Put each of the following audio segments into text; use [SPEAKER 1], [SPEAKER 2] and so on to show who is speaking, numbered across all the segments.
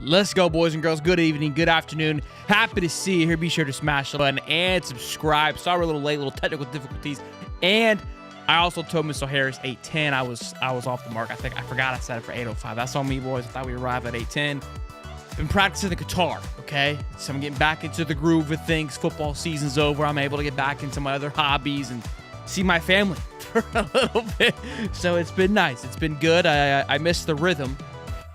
[SPEAKER 1] Let's go, boys and girls. Good evening, good afternoon. Happy to see you here. Be sure to smash the button and subscribe. Sorry we're a little late, little technical difficulties. And I also told Mr. Harris 8:10. I was off the mark. I forgot I set it for 8:05. That's on me, boys. I thought we arrived at 8:10. Been practicing the guitar, okay? So I'm getting back into the groove of things. Football season's over. I'm able to get back into my other hobbies and see my family for a little bit. So it's been nice. It's been good. I missed the rhythm,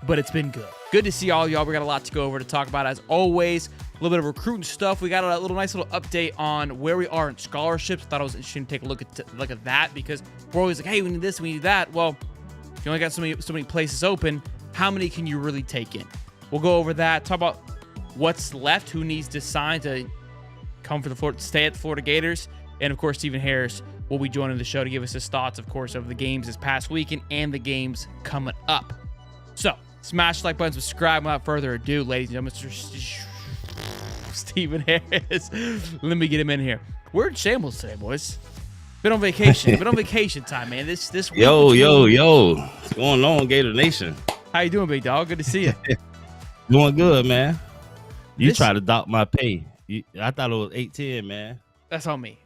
[SPEAKER 1] but it's been good. Good to see all y'all. We got a lot to go over to talk about as always. A little bit of recruiting stuff. We got a nice little update on where we are in scholarships. Thought it was interesting to take a look at that because we're always like, hey, we need this, we need that. Well, if you only got so many places open, how many can you really take in? We'll go over that. Talk about what's left, who needs to sign to come for stay at the Florida Gators, and of course, Stephen Harris will be joining the show to give us his thoughts, of course, of the games this past weekend and the games coming up. So, smash the like button, subscribe. Without further ado, ladies and gentlemen, Mr. Stephen Harris. Let me get him in here. We're in shambles today, boys. Been on vacation. Been on vacation time, man. This week.
[SPEAKER 2] Yo. What's going on, Gator Nation?
[SPEAKER 1] How you doing, big dog? Good to see you.
[SPEAKER 2] Doing good, man. You try to dock my pay. I thought it was 8:10, man.
[SPEAKER 1] That's on me.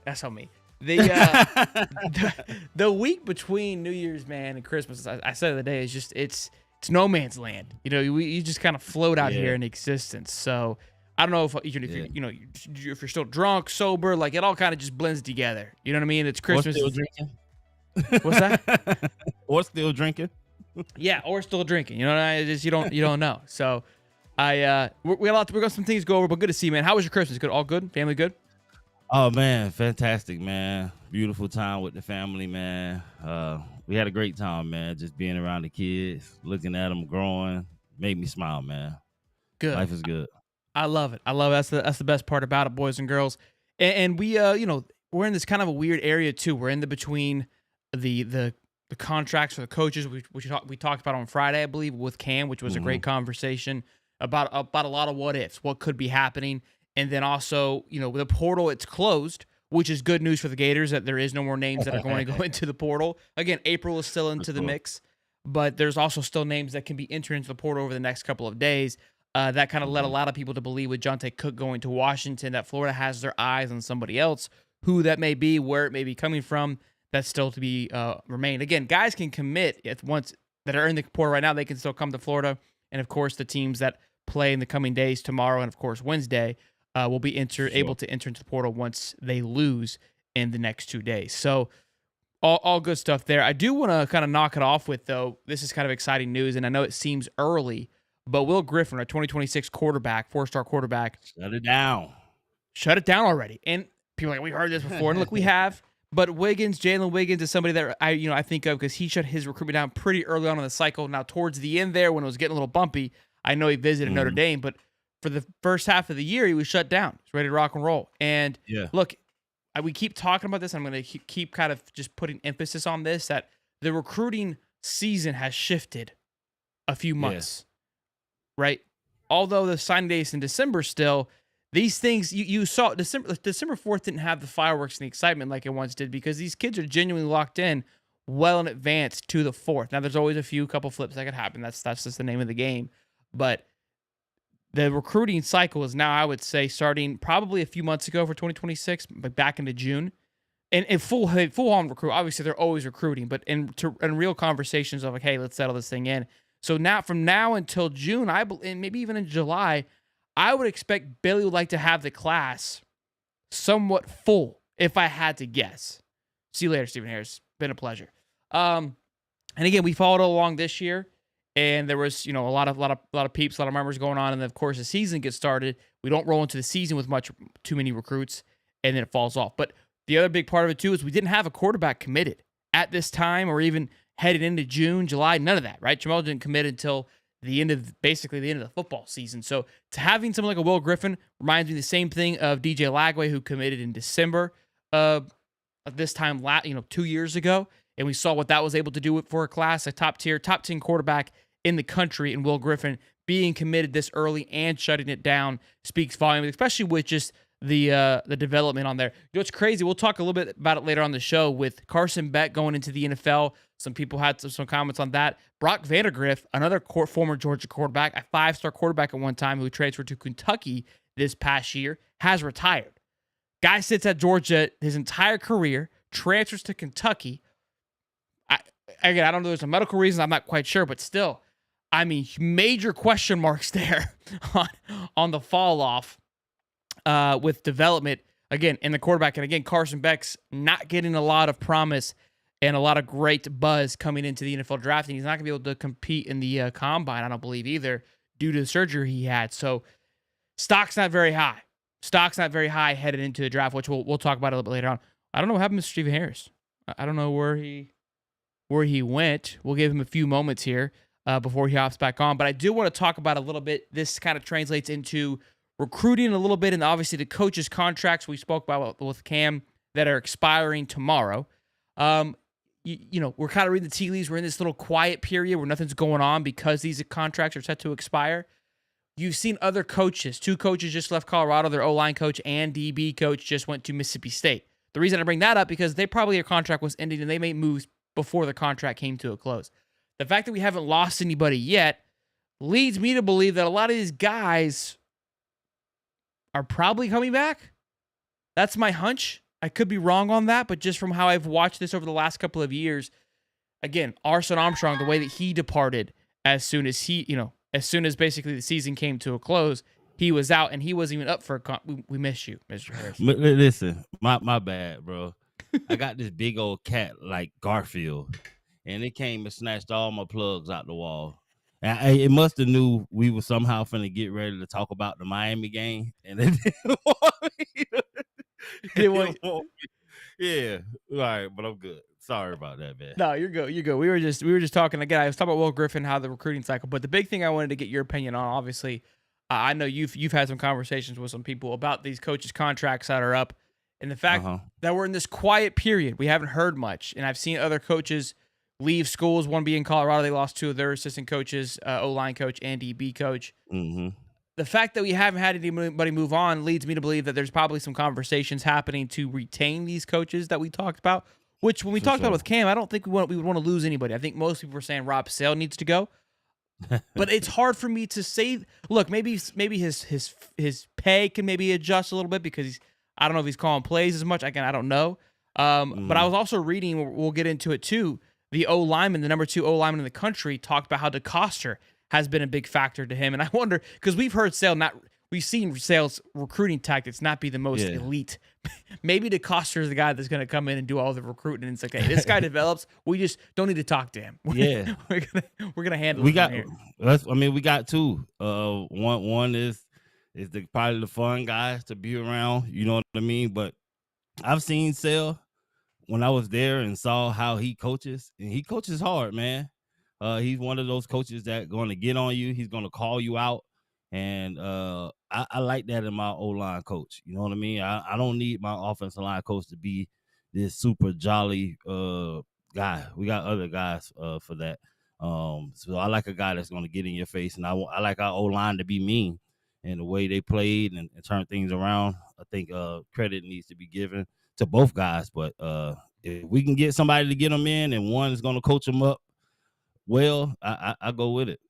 [SPEAKER 1] The week between New Year's, man, and Christmas, I said the other day, is just it's no man's land. You know, you just kind of float out here in existence. So I don't know if if you're still drunk, sober, like it all kind of just blends together. You know what I mean? It's Christmas.
[SPEAKER 2] Or still drinking.
[SPEAKER 1] What's that?
[SPEAKER 2] Or still drinking.
[SPEAKER 1] Yeah, or still drinking. You know what I mean? Just you don't know. So we got some things to go over, but good to see you, man. How was your Christmas? Good, all good? Family good?
[SPEAKER 2] Oh man, fantastic, man. Beautiful time with the family, man. We had a great time, man. Just being around the kids, looking at them growing, made me smile, man.
[SPEAKER 1] Good.
[SPEAKER 2] Life is good.
[SPEAKER 1] I love it. That's the best part about it, boys and girls. And we we're in this kind of a weird area too. We're in the between the contracts for the coaches, which we talked about on Friday, I believe, with Cam, which was a great conversation about a lot of what ifs, what could be happening. And then also, the portal, it's closed, which is good news for the Gators that there is no more names that are going to go into the portal. Again, April is still into the mix, but there's also still names that can be entered into the portal over the next couple of days. That kind of led a lot of people to believe with Jonte Cook going to Washington that Florida has their eyes on somebody else, who that may be, where it may be coming from. That's still to be remain. Again, guys can commit once that are in the portal right now. They can still come to Florida, and of course, the teams that play in the coming days, tomorrow and of course Wednesday, will be able to enter into the portal once they lose in the next 2 days. So all good stuff there. I do want to kind of knock it off with, though, this is kind of exciting news, and I know it seems early, but Will Griffin, our 2026 quarterback, 4-star quarterback.
[SPEAKER 2] Shut it down.
[SPEAKER 1] Shut it down already. And people are like, we heard this before. And look, we have. But Jalen Wiggins is somebody that I think of because he shut his recruitment down pretty early on in the cycle. Now, towards the end there, when it was getting a little bumpy, I know he visited Notre Dame, but for the first half of the year, he was shut down. He's ready to rock and roll. And look, we keep talking about this. I'm going to keep kind of just putting emphasis on this, that the recruiting season has shifted a few months, right? Although the signing days in December still, these things you saw, December 4th didn't have the fireworks and the excitement like it once did because these kids are genuinely locked in well in advance to the 4th. Now, there's always a couple flips that could happen. That's just the name of the game. But the recruiting cycle is now, I would say, starting probably a few months ago for 2026, but back into June. And full-on recruit. Obviously, they're always recruiting, but in real conversations of like, hey, let's settle this thing in. So now, from now until June, and maybe even in July, I would expect Bailey would like to have the class somewhat full, if I had to guess. See you later, Stephen Harris. Been a pleasure. And again, we followed along this year, and there was a lot of peeps, a lot of members going on, and then of course the season gets started. We don't roll into the season with too many recruits, and then it falls off. But the other big part of it too is we didn't have a quarterback committed at this time, or even headed into June, July. None of that, right? Jamal didn't commit until the end of the football season. So to having someone like a Will Griffin reminds me the same thing of DJ Lagway, who committed in December of this time 2 years ago, and we saw what that was able to do for a class, a top 10 quarterback in the country, and Will Griffin being committed this early and shutting it down speaks volumes, especially with just the development on there. It's crazy. We'll talk a little bit about it later on the show with Carson Beck going into the NFL. Some people had some comments on that. Brock Vandagriff, another former Georgia quarterback, a 5-star quarterback at one time who transferred to Kentucky this past year, has retired. Guy sits at Georgia his entire career, transfers to Kentucky. Again, I don't know. There's some medical reasons. I'm not quite sure, but still, I mean, major question marks there on the fall off with development. Again, in the quarterback. And again, Carson Beck's not getting a lot of promise and a lot of great buzz coming into the NFL draft. And he's not going to be able to compete in the combine, I don't believe, either, due to the surgery he had. So stock's not very high. Stock's not very high headed into the draft, which we'll talk about a little bit later on. I don't know what happened to Stephen Harris. I don't know where he went. We'll give him a few moments here before he hops back on. But I do want to talk about a little bit. This kind of translates into recruiting a little bit, and obviously the coaches' contracts we spoke about with Cam that are expiring tomorrow. You know, we're kind of reading the tea leaves. We're in this little quiet period where nothing's going on because these contracts are set to expire. You've seen other coaches. 2 coaches just left Colorado. Their O-line coach and DB coach just went to Mississippi State. The reason I bring that up because their contract was ending and they made moves before the contract came to a close. The fact that we haven't lost anybody yet leads me to believe that a lot of these guys are probably coming back. That's my hunch. I could be wrong on that, but just from how I've watched this over the last couple of years, again, Arson Armstrong, the way that he departed as soon as basically the season came to a close, he was out and he wasn't even up for we miss you, Mr. Harris.
[SPEAKER 2] Listen, my bad, bro. I got this big old cat like Garfield, and it came and snatched all my plugs out the wall. And it must have knew we were somehow finna get ready to talk about the Miami game, and it didn't want me. Yeah, all right, but I'm good. Sorry about that, man.
[SPEAKER 1] No, you're good. You're good. We were just talking again. I was talking about Will Griffin, how the recruiting cycle. But the big thing I wanted to get your opinion on, obviously, I know you've had some conversations with some people about these coaches' contracts that are up, and the fact that we're in this quiet period. We haven't heard much, and I've seen other coaches leave schools. One being Colorado, they lost 2 of their assistant coaches, O-line coach and DB coach.
[SPEAKER 2] Mm-hmm.
[SPEAKER 1] The fact that we haven't had anybody move on leads me to believe that there's probably some conversations happening to retain these coaches that we talked about. Which, when we talked about with Cam, I don't think we would want to lose anybody. I think most people were saying Rob Sale needs to go, but it's hard for me to say. Look, maybe his pay can maybe adjust a little bit because I don't know if he's calling plays as much. Again, I don't know. But I was also reading. We'll get into it too. The O-lineman, the number 2 O-lineman in the country, talked about how DeCoster has been a big factor to him, and I wonder because we've seen Sale's recruiting tactics not be the most elite. Maybe DeCoster is the guy that's going to come in and do all the recruiting. And it's like, hey, this guy develops. We just don't need to talk to him. We're gonna handle. We got
[SPEAKER 2] 2. One is probably the fun guys to be around. You know what I mean? But I've seen Sale when I was there and saw how he coaches, and he coaches hard, man. He's one of those coaches that going to get on you. He's going to call you out. And I like that in my O-line coach. You know what I mean? I don't need my offensive line coach to be this super jolly guy. We got other guys for that. So I like a guy that's going to get in your face. And I like our O-line to be mean. And the way they played and turn things around, I think credit needs to be given to both guys. But if we can get somebody to get them in and one is going to coach them up, well, I go with it.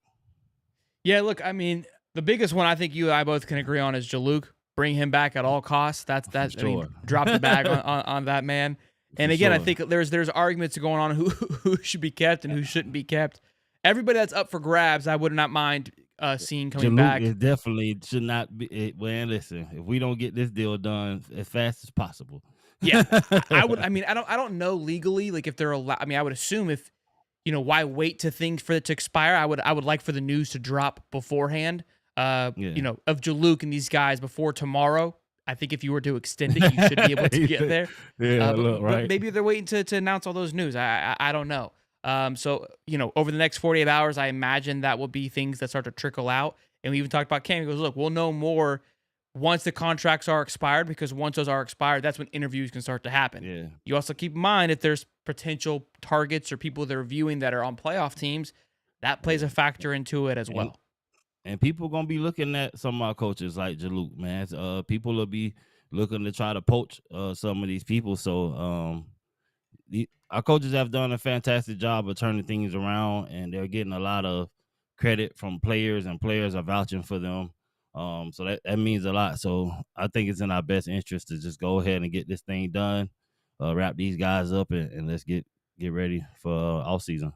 [SPEAKER 1] Yeah, look, I mean, the biggest one I think you and I both can agree on is Jaluk. Bring him back at all costs. That's
[SPEAKER 2] sure.
[SPEAKER 1] I mean, drop the bag on that man. And again, I think there's arguments going on who should be kept and who shouldn't be kept. Everybody that's up for grabs, I would not mind seeing coming back.
[SPEAKER 2] It definitely should not be. Well, listen, if we don't get this deal done as fast as possible,
[SPEAKER 1] yeah, I would. I mean, I don't know legally, like if they're allowed. I mean, I would assume if why wait to things for it to expire? I would like for the news to drop beforehand. Of Jaluk and these guys before tomorrow. I think if you were to extend it, you should be able to get there. But maybe they're waiting to announce all those news. I don't know. So over the next 48 hours, I imagine that will be things that start to trickle out. And we even talked about Cam. He goes, look, we'll know more once the contracts are expired, because once those are expired, that's when interviews can start to happen.
[SPEAKER 2] Yeah.
[SPEAKER 1] You also keep in mind if there's potential targets or people that are viewing that are on playoff teams, that plays a factor into it as well.
[SPEAKER 2] And people gonna be looking at some of our coaches like Jaluk, man. People will be looking to try to poach some of these people. So our coaches have done a fantastic job of turning things around, and they're getting a lot of credit from players, and players are vouching for them. So that means a lot. So I think it's in our best interest to just go ahead and get this thing done, wrap these guys up, and let's get ready for off season.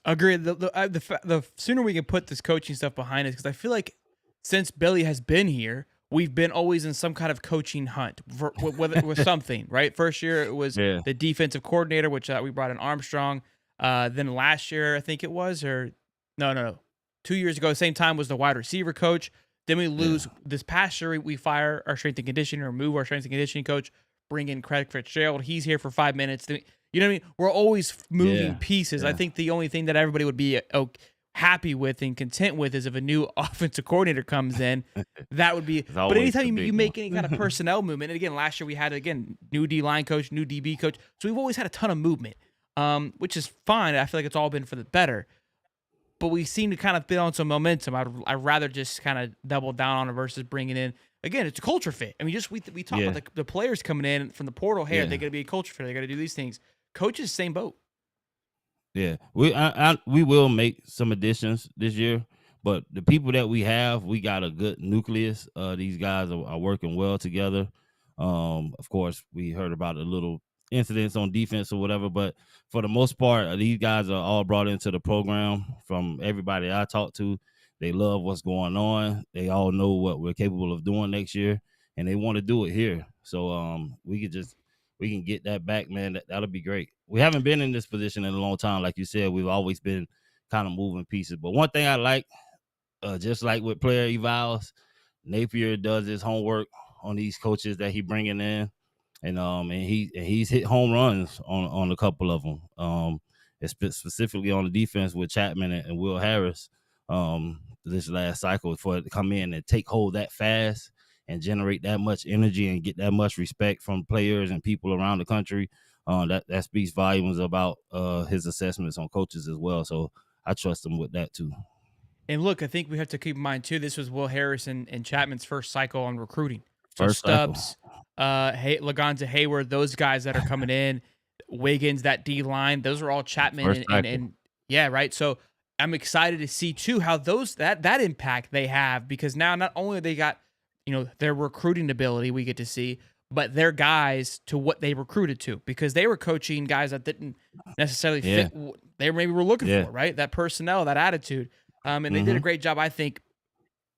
[SPEAKER 1] Agreed. The sooner we can put this coaching stuff behind us, because I feel like since Billy has been here, we've been always in some kind of coaching hunt, whether it was something, right? First year it was
[SPEAKER 2] Yeah,
[SPEAKER 1] the defensive coordinator, which we brought in Armstrong. Then last year I think it was, or no, 2 years ago, same time was the wide receiver coach. Then we
[SPEAKER 2] yeah,
[SPEAKER 1] lose this past year. We fire our strength and conditioning, or move our strength and conditioning coach. Bring in Craig Fitzgerald. He's here for 5 minutes. You know what I mean? We're always moving
[SPEAKER 2] yeah,
[SPEAKER 1] pieces. I
[SPEAKER 2] yeah.
[SPEAKER 1] think the only thing that everybody would be happy with and content with is if a new offensive coordinator comes in. That would be.
[SPEAKER 2] It's
[SPEAKER 1] But
[SPEAKER 2] always
[SPEAKER 1] anytime
[SPEAKER 2] the
[SPEAKER 1] you
[SPEAKER 2] big
[SPEAKER 1] make any kind of
[SPEAKER 2] one.
[SPEAKER 1] personnel movement, and again, last year we had new D line coach, new DB coach, so we've always had a ton of movement, which is fine. I feel like it's all been for the better. But we seem to kind of build on some momentum. I'd rather just kind of double down on it versus bringing in. Again, it's a culture fit. I mean, we talk
[SPEAKER 2] Yeah,
[SPEAKER 1] about the players coming in from the portal. Hey, are they
[SPEAKER 2] yeah.
[SPEAKER 1] going to be a culture fit? They got to do these things. Coaches, same boat.
[SPEAKER 2] Yeah, we will make some additions this year, but the people that we got a good nucleus. These guys are working well together. Of course, we heard about a little incidents on defense or whatever, but for the most part, these guys are all brought into the program. From everybody I talk to, they love what's going on. They all know what we're capable of doing next year, and they want to do it here. So we can get that back, man. That'll be great. We haven't been in this position in a long time. Like you said, we've always been kind of moving pieces. But one thing I like, just like with player evals, Napier does his homework on these coaches that he bringing in, and he's hit home runs on a couple of them. Specifically on the defense with Chapman and Will Harris. This last cycle, for it to come in and take hold that fast and generate that much energy and get that much respect from players and people around the country. That speaks volumes about his assessments on coaches as well. So I trust him with that too.
[SPEAKER 1] And look, I think we have to keep in mind too. This was Will Harris and Chapman's first cycle on recruiting. So
[SPEAKER 2] First cycle,
[SPEAKER 1] Stubbs, Lagonza Hayward, those guys that are coming in, Wiggins, that D line, those are all Chapman
[SPEAKER 2] first
[SPEAKER 1] and
[SPEAKER 2] cycle.
[SPEAKER 1] yeah, right. So I'm excited to see too how that impact they have, because now not only they got their recruiting ability we get to see, but their guys to what they recruited to, because they were coaching guys that didn't necessarily
[SPEAKER 2] Yeah,
[SPEAKER 1] fit what they maybe were looking
[SPEAKER 2] yeah.
[SPEAKER 1] for, right? That personnel, that attitude. And they did a
[SPEAKER 2] Hmm.
[SPEAKER 1] great job, I think,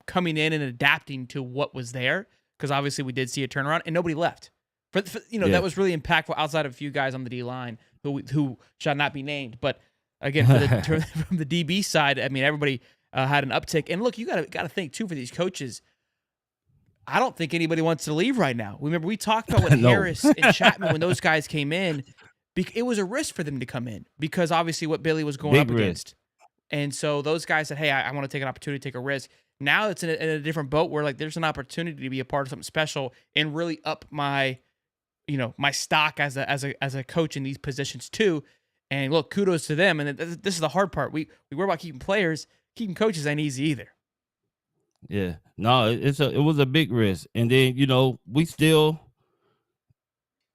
[SPEAKER 1] coming in and adapting to what was there, because obviously we did see a turnaround and nobody left.
[SPEAKER 2] Yeah.
[SPEAKER 1] That was really impactful outside of a few guys on the D line who shall not be named. But again, for from the DB side, I mean, everybody had an uptick. And look, you got to think too, for these coaches. I don't think anybody wants to leave right now. Remember, we talked about when
[SPEAKER 2] No.
[SPEAKER 1] Harris and Chapman, when those guys came in, it was a risk for them to come in, because obviously what Billy was going up
[SPEAKER 2] Big risk.
[SPEAKER 1] against. And so those guys said, hey, I want to take an opportunity, take a risk. Now it's in a different boat where, like, there's an opportunity to be a part of something special and really up my stock as a coach in these positions too. And look, kudos to them. And this is the hard part. We worry about keeping players, keeping coaches ain't easy either.
[SPEAKER 2] Yeah. No, it was a big risk. And then, we still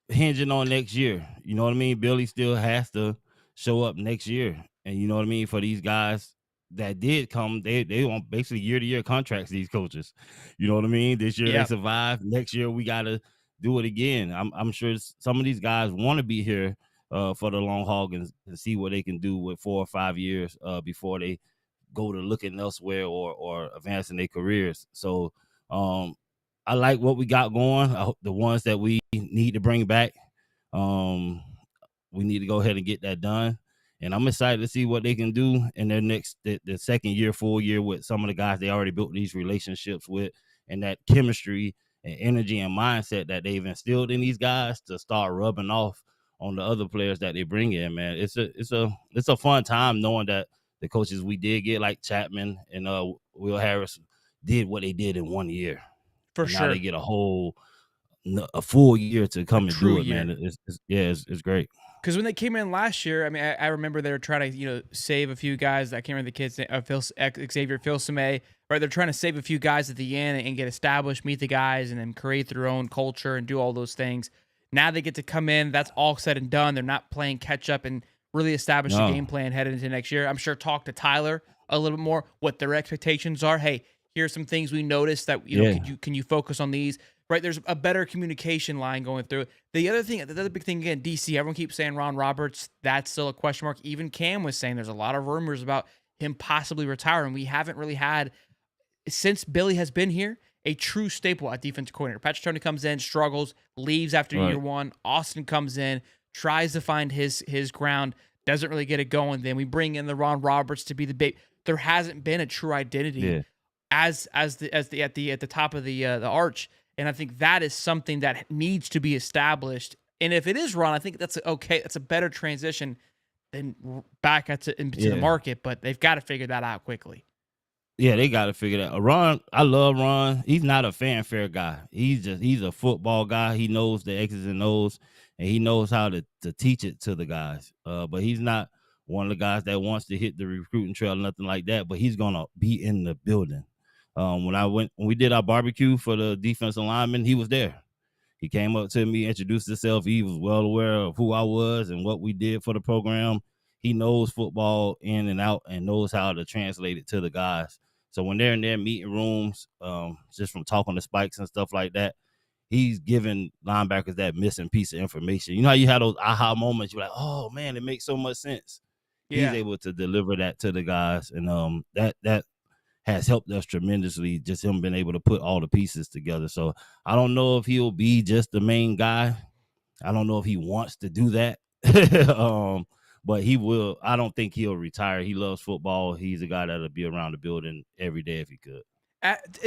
[SPEAKER 2] hinging on next year. You know what I mean? Billy still has to show up next year. And you know what I mean? For these guys that did come, they on basically year-to-year contracts, these coaches. You know what I mean? This year they
[SPEAKER 1] Yeah,
[SPEAKER 2] survived. Next year we gotta do it again. I'm sure some of these guys want to be here for the long haul and see what they can do with 4 or 5 years before they go to looking elsewhere or advancing their careers. So I like what we got going. The ones that we need to bring back, um, we need to go ahead and get that done. And I'm excited to see what they can do in their the second year, full year, with some of the guys they already built these relationships with, and that chemistry and energy and mindset that they've instilled in these guys to start rubbing off on the other players that they bring in. Man, it's a fun time knowing that the coaches we did get, like Chapman and Will Harris, did what they did in 1 year,
[SPEAKER 1] for
[SPEAKER 2] and now they
[SPEAKER 1] sure.
[SPEAKER 2] get a full year to
[SPEAKER 1] A
[SPEAKER 2] come and
[SPEAKER 1] true
[SPEAKER 2] do it, man.
[SPEAKER 1] year.
[SPEAKER 2] It's great.
[SPEAKER 1] Because when they came in last year, I mean, I remember they were trying to, save a few guys. I can't remember the kid's name, Xavier Filsame, right? They're trying to save a few guys at the end and get established, meet the guys, and then create their own culture and do all those things. Now they get to come in. That's all said and done. They're not playing catch up and really establish a game
[SPEAKER 2] No.
[SPEAKER 1] plan headed into next year. I'm sure talk to Tyler a little bit more what their expectations are. Hey, here's some things we noticed that
[SPEAKER 2] Yeah.
[SPEAKER 1] can you focus on these? Right, there's a better communication line going through it. The other big thing again, DC. Everyone keeps saying Ron Roberts. That's still a question mark. Even Cam was saying there's a lot of rumors about him possibly retiring. We haven't really had since Billy has been here a true staple at defensive coordinator. Patrick Tony comes in, struggles, leaves after year
[SPEAKER 2] Right.
[SPEAKER 1] one. Austin comes in, tries to find his ground, doesn't really get it going. Then we bring in the Ron Roberts to be the big. There hasn't been a true identity
[SPEAKER 2] Yeah.
[SPEAKER 1] as the at the top of the arch, and I think that is something that needs to be established. And if it is Ron, I think that's okay. That's a better transition than back into the
[SPEAKER 2] Yeah.
[SPEAKER 1] market. But they've got to figure that out quickly.
[SPEAKER 2] Yeah, they got to figure that. Ron, I love Ron. He's not a fanfare guy. He's a football guy. He knows the X's and O's, and he knows how to teach it to the guys. But he's not one of the guys that wants to hit the recruiting trail, nothing like that. But he's gonna be in the building. When we did our barbecue for the defensive lineman, he was there. He came up to me, introduced himself. He was well aware of who I was and what we did for the program. He knows football in and out and knows how to translate it to the guys. So when they're in their meeting rooms, just from talking to Spikes and stuff like that, he's giving linebackers that missing piece of information. You know how you have those aha moments? You're like, oh man, it makes so much sense.
[SPEAKER 1] Yeah.
[SPEAKER 2] He's able to deliver that to the guys, and that has helped us tremendously. Just him being able to put all the pieces together. So I don't know if he'll be just the main guy. I don't know if he wants to do that. But he will. I don't think he'll retire. He loves football. He's a guy that'll be around the building every day if he could.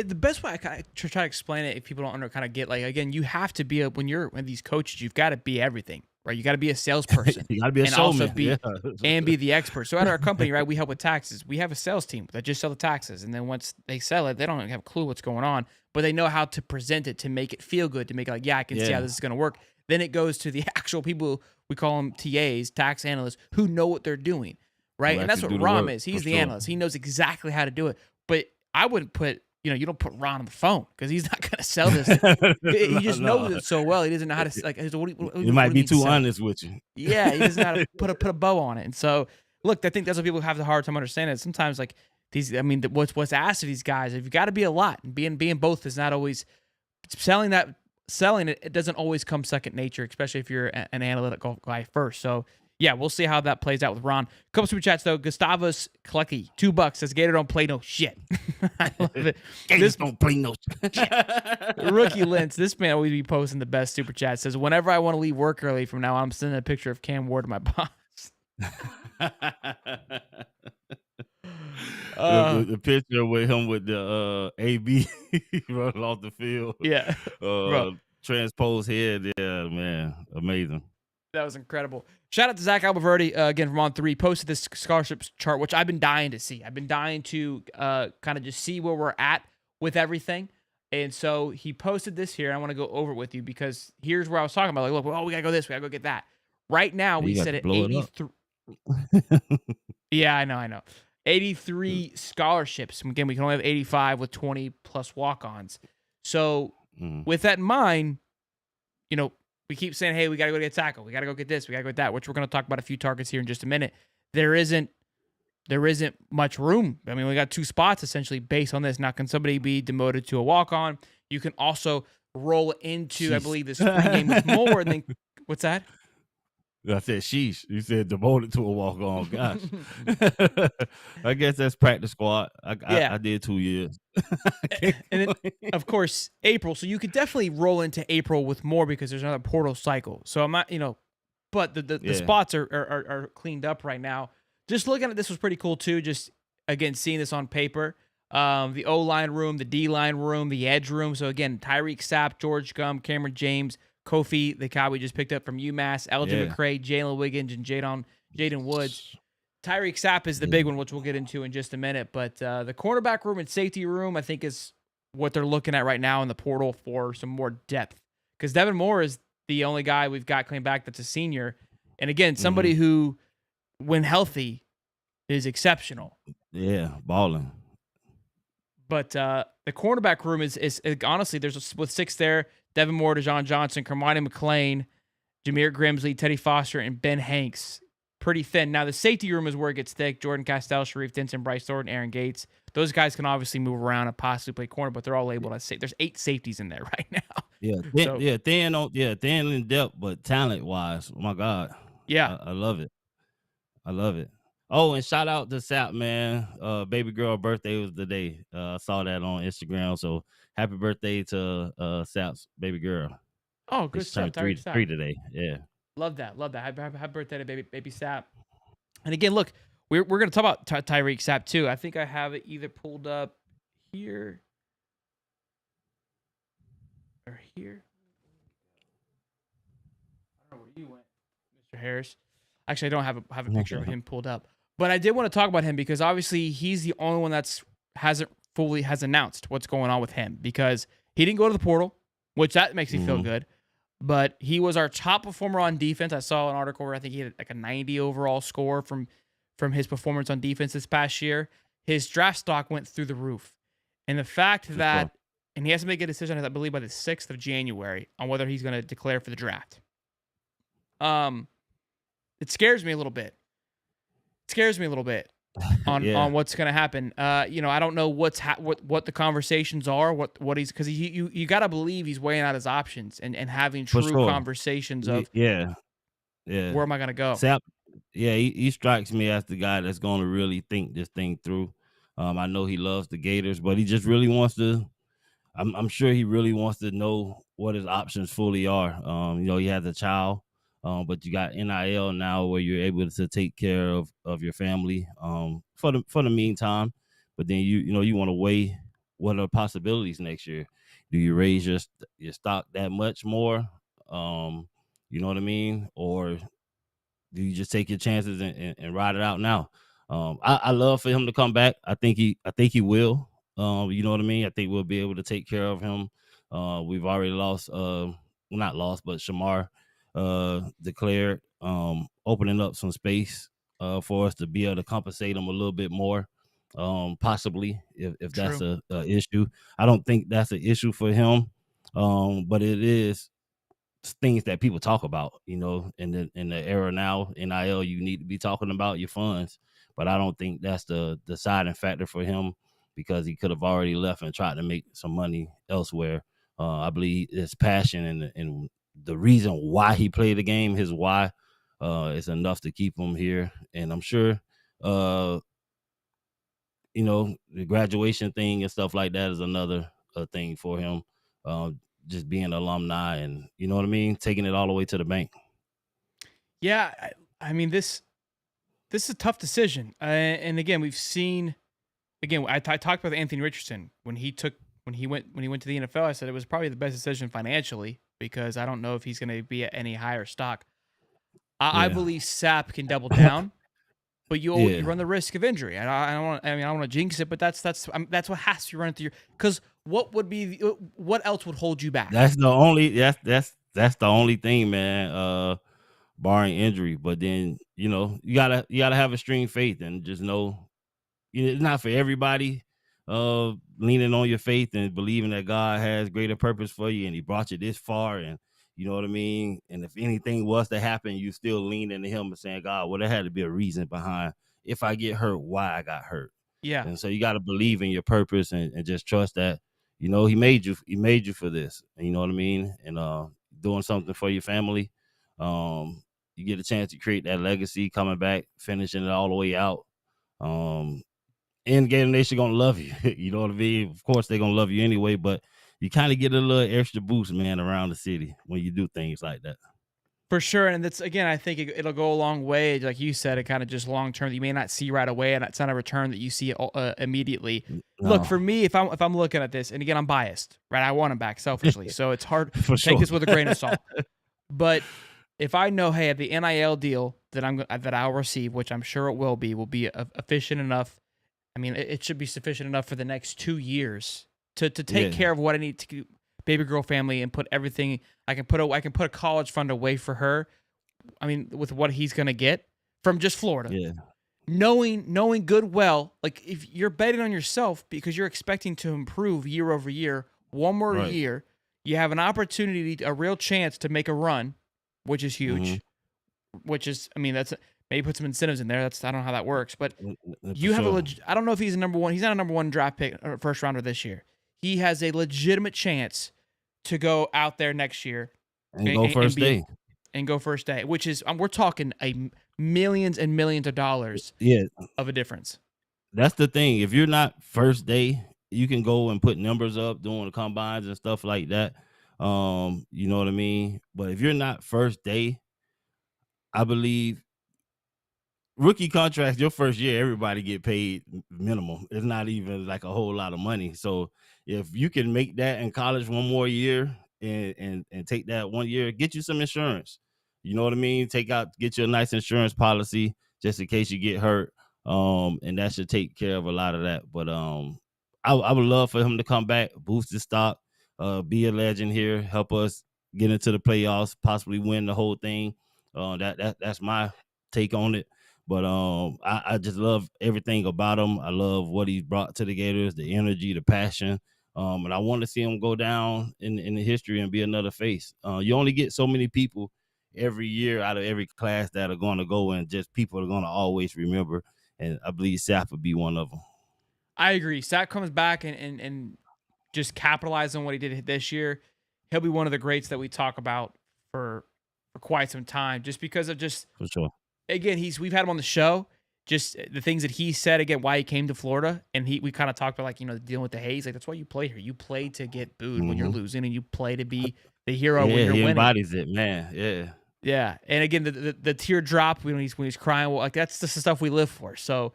[SPEAKER 1] The best way I kind of try to explain it, if people don't kind of get, like, again, you have to be when you're with these coaches, you've got to be everything, right? You got to be a salesperson.
[SPEAKER 2] You got to be a
[SPEAKER 1] and
[SPEAKER 2] showman.
[SPEAKER 1] also be
[SPEAKER 2] Yeah.
[SPEAKER 1] and be the expert. So at our company, right, we help with taxes. We have a sales team that just sell the taxes, and then once they sell it, they don't have a clue what's going on, but they know how to present it to make it feel good, to make it like, yeah, I can see how this is going to work. Then it goes to the actual people, we call them TAs, tax analysts, who know what they're doing, right?
[SPEAKER 2] Who
[SPEAKER 1] And that's what
[SPEAKER 2] actually do the
[SPEAKER 1] Rom
[SPEAKER 2] work,
[SPEAKER 1] is. He's
[SPEAKER 2] for
[SPEAKER 1] the
[SPEAKER 2] sure.
[SPEAKER 1] analyst. He knows exactly how to do it. But I wouldn't put, you don't put Ron on the phone because he's not going to sell this. He just knows it so well. He doesn't know how to, like,
[SPEAKER 2] He might be too honest with you.
[SPEAKER 1] Yeah, he doesn't know how to put a bow on it. And so, look, I think that's what people have the hard time understanding. Sometimes, like, what's asked of these guys, if you got to be a lot, and being both is not always selling it. It doesn't always come second nature, especially if you're an analytical guy first. So yeah, we'll see how that plays out with Ron. Couple super chats though. Gustavus Klecky, $2 says Gator don't play no shit. I love it.
[SPEAKER 2] Gators don't play no shit.
[SPEAKER 1] Rookie Lentz, this man always be posting the best super chat. Says whenever I want to leave work early from now on, I'm sending a picture of Cam Ward to my boss.
[SPEAKER 2] The picture with him with the AB running off the field.
[SPEAKER 1] Yeah.
[SPEAKER 2] Transposed head. Yeah, man. Amazing.
[SPEAKER 1] That was incredible. Shout out to Zach Alberverdi, again, from On 3. Posted this scholarships chart, which I've been dying to see. I've been dying to kind of just see where we're at with everything. And so he posted this here. And I want to go over it with you because here's where I was talking about. Like, look, we got to go this, we got to go get that. Right now, we set at 83. Yeah, I know. 83 scholarships. Again, we can only have 85 with 20 plus walk-ons. So with that in mind, we keep saying, hey, we got to go get tackle. We got to go get this. We got to go get that, which we're going to talk about a few targets here in just a minute. There isn't much room. I mean, we got 2 spots essentially based on this. Now, can somebody be demoted to a walk-on? You can also roll into, I believe, this spring game with more than – what's that?
[SPEAKER 2] I said, sheesh. You said devoted to a walk-on. Gosh. I guess that's practice squad. I did 2 years.
[SPEAKER 1] And then, of course, April. So you could definitely roll into April with more because there's another portal cycle. So I'm not, but the spots are cleaned up right now. Just looking at this was pretty cool too. Just, again, seeing this on paper. The O-line room, the D-line room, the edge room. So, again, Tyreek Sapp, George Gum, Cameron James, Kofi, the guy we just picked up from UMass, Elgin McCray, Jalen Wiggins, and Jaden Woods. Tyreek Sapp is the big one, which we'll get into in just a minute. But the cornerback room and safety room, I think, is what they're looking at right now in the portal for some more depth. Because Devin Moore is the only guy we've got coming back that's a senior. And again, somebody who, when healthy, is exceptional.
[SPEAKER 2] Yeah, balling.
[SPEAKER 1] But the cornerback room is honestly, with 6 there, Devin Moore, Dejon Johnson, Kermani McLean, Jameer Grimsley, Teddy Foster, and Ben Hanks. Pretty thin. Now, the safety room is where it gets thick. Jordan Castell, Sharif Denson, Bryce Thornton, Aaron Gates. Those guys can obviously move around and possibly play corner, but they're all labeled as safe. There's 8 safeties in there right now. So,
[SPEAKER 2] thin in depth, but talent wise, oh my God,
[SPEAKER 1] yeah.
[SPEAKER 2] I love it. I love it. Oh, and shout out to Sapp, man. Baby girl birthday was today. I saw that on Instagram. So happy birthday to Sapp's baby girl.
[SPEAKER 1] Oh, good
[SPEAKER 2] She
[SPEAKER 1] stuff.
[SPEAKER 2] turned
[SPEAKER 1] Tyreek
[SPEAKER 2] three
[SPEAKER 1] Sapp.
[SPEAKER 2] today. Yeah.
[SPEAKER 1] Love that. Happy birthday to baby Sapp. And again, look, we're going to talk about Tyreek Sapp too. I think I have it either pulled up here or here. I don't know where you went, Mr. Harris. Actually, I don't have a picture of him pulled up. But I did want to talk about him because obviously he's the only one has announced what's going on with him, because he didn't go to the portal, which that makes me feel good. But he was our top performer on defense. I saw an article where I think he had like a 90 overall score from his performance on defense this past year. His draft stock went through the roof. And the fact that, and he has to make a decision, I believe, by the 6th of January on whether he's going to declare for the draft. It scares me a little bit. On what's going to happen. I don't know what the conversations are, what he's, because you got to believe he's weighing out his options and having true conversations of
[SPEAKER 2] where
[SPEAKER 1] am I going to go?
[SPEAKER 2] Sapp, he strikes me as the guy that's going to really think this thing through. I know he loves the Gators, but he just really wants to. I'm sure he really wants to know what his options fully are. He has a child. But you got NIL now where you're able to take care of your family for the meantime. But then you want to weigh what are possibilities next year. Do you raise your stock that much more? You know what I mean? Or do you just take your chances and ride it out now? I love for him to come back. I think he will. You know what I mean? I think we'll be able to take care of him. We've already lost, not lost, but Shamar declared, opening up some space for us to be able to compensate him a little bit more, possibly if that's a issue. I don't think that's an issue for him, but it is things that people talk about, in the era now, NIL, you need to be talking about your funds, but I don't think that's the deciding factor for him, because he could have already left and tried to make some money elsewhere. I believe his passion and the reason why he played the game, his why, is enough to keep him here. And I'm sure, the graduation thing and stuff like that is another thing for him. Just being alumni and, you know what I mean, taking it all the way to the bank.
[SPEAKER 1] Yeah, I mean, this is a tough decision. And again, we've seen, I talked with Anthony Richardson when he went to the NFL. I said it was probably the best decision financially, because I don't know if he's going to be at any higher stock. I believe Sapp can double down, but you run the risk of injury. I don't want to jinx it, but that's what has to run into your, because what else would hold you back?
[SPEAKER 2] That's the only thing, man. Barring injury, but then you gotta have extreme faith and just know, it's not for everybody. Leaning on your faith and believing that God has greater purpose for you and he brought you this far, and you know what I mean? And if anything was to happen, you still lean into him and saying, God, well, there had to be a reason behind, if I get hurt, why I got hurt.
[SPEAKER 1] Yeah.
[SPEAKER 2] And so you got to believe in your purpose and just trust that, he made you for this. And you know what I mean? And doing something for your family. You get a chance to create that legacy, coming back, finishing it all the way out. And Gator Nation gonna love you. You know what I mean? Of course, they're gonna love you anyway, but you kind of get a little extra boost, man, around the city when you do things like that.
[SPEAKER 1] For sure. And that's, again, I think it'll go a long way. Like you said, it kind of just long term that you may not see right away, and it's not a return that you see immediately. No. Look, for me, if I'm looking at this, and again, I'm biased, right? I want him back selfishly, so it's hard to take this with a grain of salt. But if I know, hey, the NIL deal that I'll receive, which I'm sure it will be efficient enough. I mean, it should be sufficient enough for the next 2 years to take care of what I need to, baby girl family, and put everything. I can put a college fund away for her. I mean, with what he's gonna get from just Florida.
[SPEAKER 2] Yeah.
[SPEAKER 1] Knowing good well, like if you're betting on yourself because you're expecting to improve year over year, one more year, you have an opportunity, a real chance to make a run which is huge. Which is, I mean, that's maybe put some incentives in there. I don't know how that works, but you have I don't know if he's a number one. He's not a number one draft pick or first rounder this year. He has a legitimate chance to go out there next year
[SPEAKER 2] and go first day.
[SPEAKER 1] And go first day, which is we're talking millions and millions of dollars.
[SPEAKER 2] Yeah,
[SPEAKER 1] of a difference.
[SPEAKER 2] That's the thing. If you're not first day, you can go and put numbers up doing the combines and stuff like that. You know what I mean? But if you're not first day, I believe rookie contracts, your first year, everybody get paid minimum. It's not even like a whole lot of money. So if you can make that in college one more year and take that 1 year, get you some insurance. You know what I mean? Get you a nice insurance policy just in case you get hurt. And that should take care of a lot of that. But I would love for him to come back, boost his stock, be a legend here, help us get into the playoffs, possibly win the whole thing. That's my take on it. But I just love everything about him. I love what he's brought to the Gators, the energy, the passion. And I want to see him go down in the history and be another face. You only get so many people every year out of every class that are going to go, and just people are going to always remember. And I believe Sapp would be one of them.
[SPEAKER 1] I agree. Sapp comes back and just capitalize on what he did this year. He'll be one of the greats that we talk about for quite some time, just because of
[SPEAKER 2] for sure.
[SPEAKER 1] Again, we've had him on the show. Just the things that he said, again, why he came to Florida, and we kind of talked about dealing with the haze. Like, that's why you play here. You play to get booed when you're losing, and you play to be the hero when you're winning.
[SPEAKER 2] He embodies it, man. Yeah.
[SPEAKER 1] Yeah, and again, the teardrop when he's crying, well, like that's just the stuff we live for. So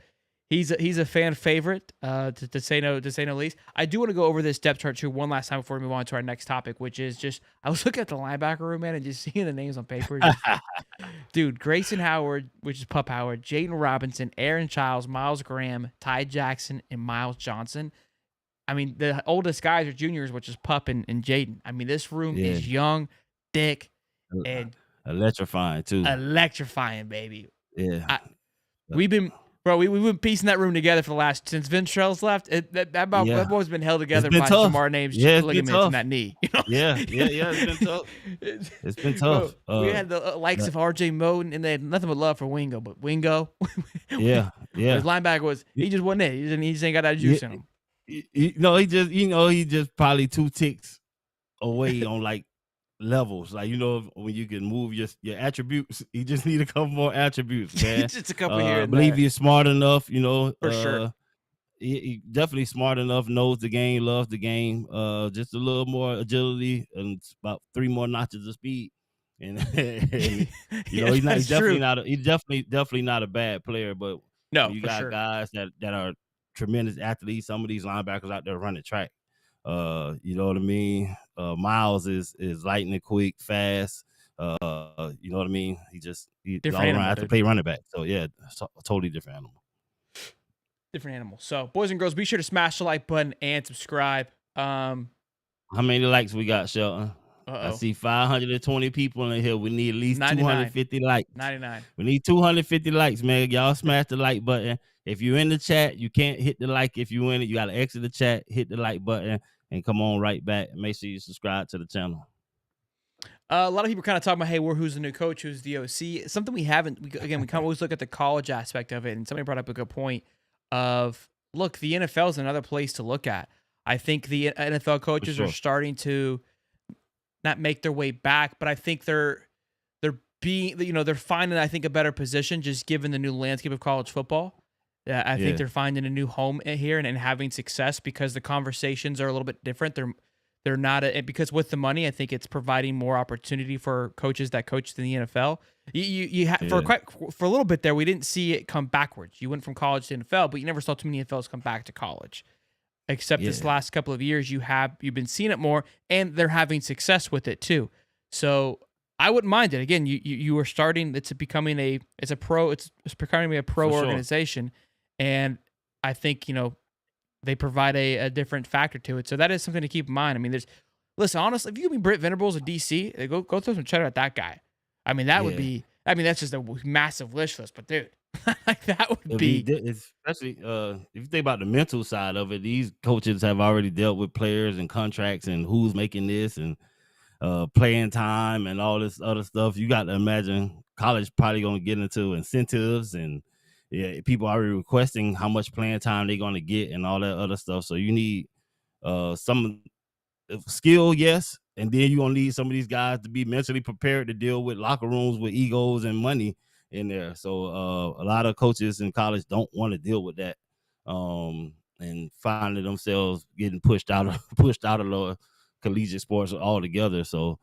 [SPEAKER 1] he's a fan favorite, to say no least. I do want to go over this depth chart too one last time before we move on to our next topic, which is just I was looking at the linebacker room, man, and just seeing the names on paper. Dude, Grayson Howard, which is Pup Howard, Jaden Robinson, Aaron Childs, Miles Graham, Ty Jackson, and Miles Johnson. I mean, the oldest guys are juniors, which is Pup and Jaden. I mean, this room is young, thick, and
[SPEAKER 2] electrifying too.
[SPEAKER 1] Electrifying, baby.
[SPEAKER 2] Yeah.
[SPEAKER 1] We've been piecing that room together for the last since Ventrell's left. That boy's been held together by some our names, ligaments in that knee. You know?
[SPEAKER 2] Yeah. It's been tough. It's been tough.
[SPEAKER 1] We had the likes of RJ Moden, and they had nothing but love for Wingo. But Wingo,
[SPEAKER 2] yeah.
[SPEAKER 1] His linebacker he just wasn't it. He just ain't got that juice in him.
[SPEAKER 2] He just probably 2 ticks away on like levels, like when you can move your attributes, you just need a couple more attributes, man.
[SPEAKER 1] Just a couple here.
[SPEAKER 2] I believe he's smart enough,
[SPEAKER 1] for sure.
[SPEAKER 2] He definitely smart enough, knows the game, loves the game. Just a little more agility and about 3 more notches of speed. And, he's definitely not a bad player, but
[SPEAKER 1] no,
[SPEAKER 2] you got guys that are tremendous athletes. Some of these linebackers out there running track. You know what I mean? Miles is lightning quick, fast. You know what I mean? He's all around have to play running back. So yeah, it's a totally different animal.
[SPEAKER 1] Different animal. So boys and girls, be sure to smash the like button and subscribe.
[SPEAKER 2] How many likes we got, Shelton? I see 520 people in here. We need at least 250 likes.
[SPEAKER 1] 99.
[SPEAKER 2] We need 250 likes, man. Y'all smash the like button. If you're in the chat, you can't hit the like. If you're in it, you got to exit the chat, hit the like button, and come on right back. Make sure you subscribe to the channel.
[SPEAKER 1] A lot of people kind of talk about, hey, who's the new coach? Who's the OC? Something we haven't. We kind of always look at the college aspect of it. And somebody brought up a good point of, look, the NFL is another place to look at. I think the NFL coaches are starting to not make their way back, but I think they're finding, I think, a better position just given the new landscape of college football. I think they're finding a new home here and having success because the conversations are a little bit different. They're not because with the money, I think it's providing more opportunity for coaches that coach in the NFL. For a little bit there, we didn't see it come backwards. You went from college to NFL, but you never saw too many NFLs come back to college. Except this last couple of years, you've been seeing it more, and they're having success with it too. So I wouldn't mind it. Again, you are starting. It's becoming a pro organization, and I think they provide a different factor to it. So that is something to keep in mind. I mean, listen, honestly, if you give me Britt Venables of DC, go throw some cheddar at that guy. I mean, that would be. I mean, that's just a massive wish list, but dude. Like that would be
[SPEAKER 2] especially if you think about the mental side of it. These coaches have already dealt with players and contracts and who's making this, and playing time and all this other stuff. You got to imagine college probably going to get into incentives and people already requesting how much playing time they're going to get and all that other stuff. So you need some skill, yes, and then you're gonna need some of these guys to be mentally prepared to deal with locker rooms with egos and money in there. So a lot of coaches in college don't want to deal with that, and finding themselves getting pushed out of the collegiate sports altogether. So